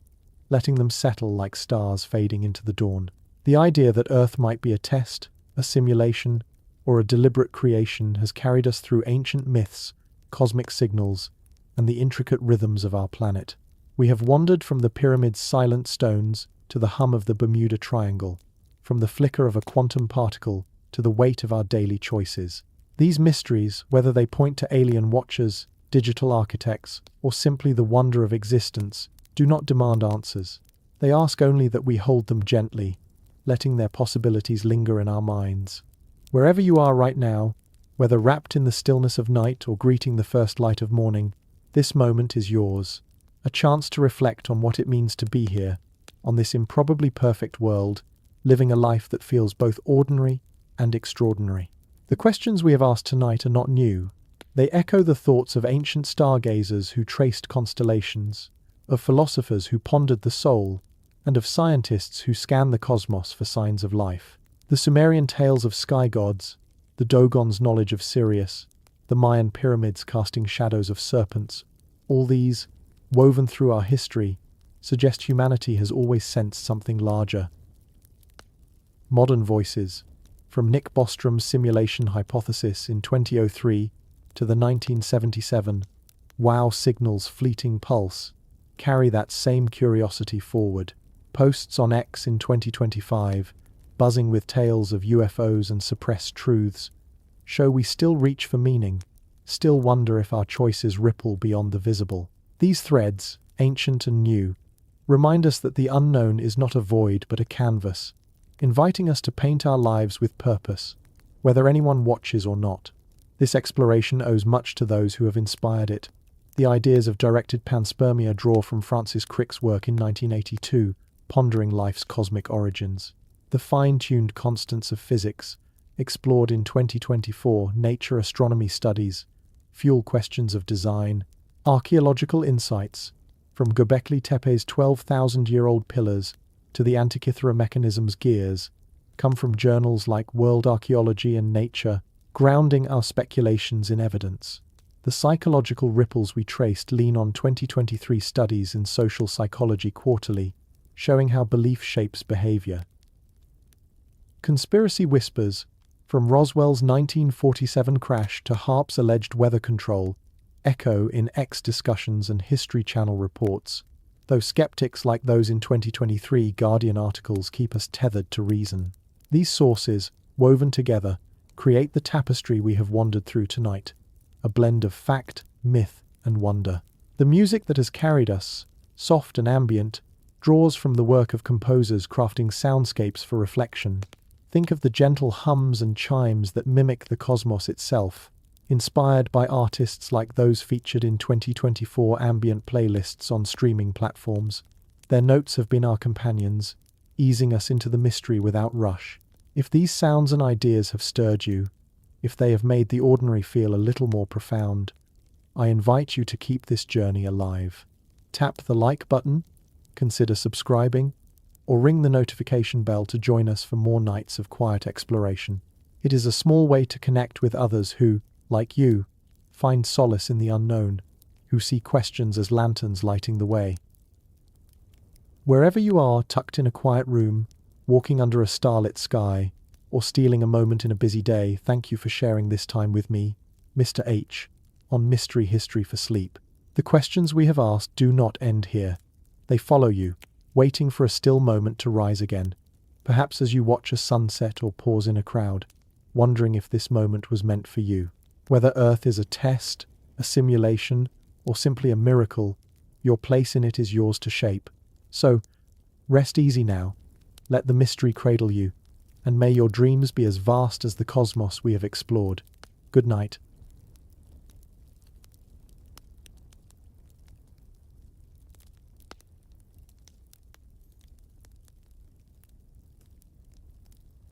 letting them settle like stars fading into the dawn. The idea that Earth might be a test, a simulation, or a deliberate creation has carried us through ancient myths, cosmic signals, and the intricate rhythms of our planet. We have wandered from the pyramid's silent stones to the hum of the Bermuda Triangle, from the flicker of a quantum particle to the weight of our daily choices. These mysteries, whether they point to alien watchers, digital architects, or simply the wonder of existence, do not demand answers. They ask only that we hold them gently, letting their possibilities linger in our minds. Wherever you are right now, whether wrapped in the stillness of night or greeting the first light of morning, this moment is yours, a chance to reflect on what it means to be here, on this improbably perfect world, living a life that feels both ordinary and extraordinary. The questions we have asked tonight are not new. They echo the thoughts of ancient stargazers who traced constellations, of philosophers who pondered the soul, and of scientists who scanned the cosmos for signs of life. The Sumerian tales of sky gods, the Dogon's knowledge of Sirius, the Mayan pyramids casting shadows of serpents, all these, woven through our history, suggest humanity has always sensed something larger. Modern voices, from Nick Bostrom's simulation hypothesis in 2003 to the 1977 WOW signal's fleeting pulse, carry that same curiosity forward. Posts on X in 2025, buzzing with tales of UFOs and suppressed truths, show we still reach for meaning, still wonder if our choices ripple beyond the visible. These threads, ancient and new, remind us that the unknown is not a void but a canvas, inviting us to paint our lives with purpose, whether anyone watches or not. This exploration owes much to those who have inspired it. The ideas of directed panspermia draw from Francis Crick's work in 1982, pondering life's cosmic origins. The fine-tuned constants of physics, explored in 2024 Nature Astronomy Studies, fuel questions of design. Archaeological insights, from Göbekli Tepe's 12,000-year-old pillars to the Antikythera mechanism's gears, come from journals like World Archaeology and Nature, grounding our speculations in evidence. The psychological ripples we traced lean on 2023 studies in Social Psychology Quarterly, showing how belief shapes behavior. Conspiracy whispers, from Roswell's 1947 crash to HAARP's alleged weather control, echo in X discussions and History Channel reports, though skeptics like those in 2023 Guardian articles keep us tethered to reason. These sources, woven together, create the tapestry we have wandered through tonight, a blend of fact, myth, and wonder. The music that has carried us, soft and ambient, draws from the work of composers crafting soundscapes for reflection. Think of the gentle hums and chimes that mimic the cosmos itself, inspired by artists like those featured in 2024 ambient playlists on streaming platforms. Their notes have been our companions, easing us into the mystery without rush. If these sounds and ideas have stirred you, if they have made the ordinary feel a little more profound, I invite you to keep this journey alive. Tap the like button, consider subscribing, or ring the notification bell to join us for more nights of quiet exploration. It is a small way to connect with others who, like you, find solace in the unknown, who see questions as lanterns lighting the way. Wherever you are, tucked in a quiet room, walking under a starlit sky, or stealing a moment in a busy day, thank you for sharing this time with me, Mr. H, on Mystery History for Sleep. The questions we have asked do not end here. They follow you, waiting for a still moment to rise again, perhaps as you watch a sunset or pause in a crowd, wondering if this moment was meant for you. Whether Earth is a test, a simulation, or simply a miracle, your place in it is yours to shape. So, rest easy now, let the mystery cradle you, and may your dreams be as vast as the cosmos we have explored. Good night.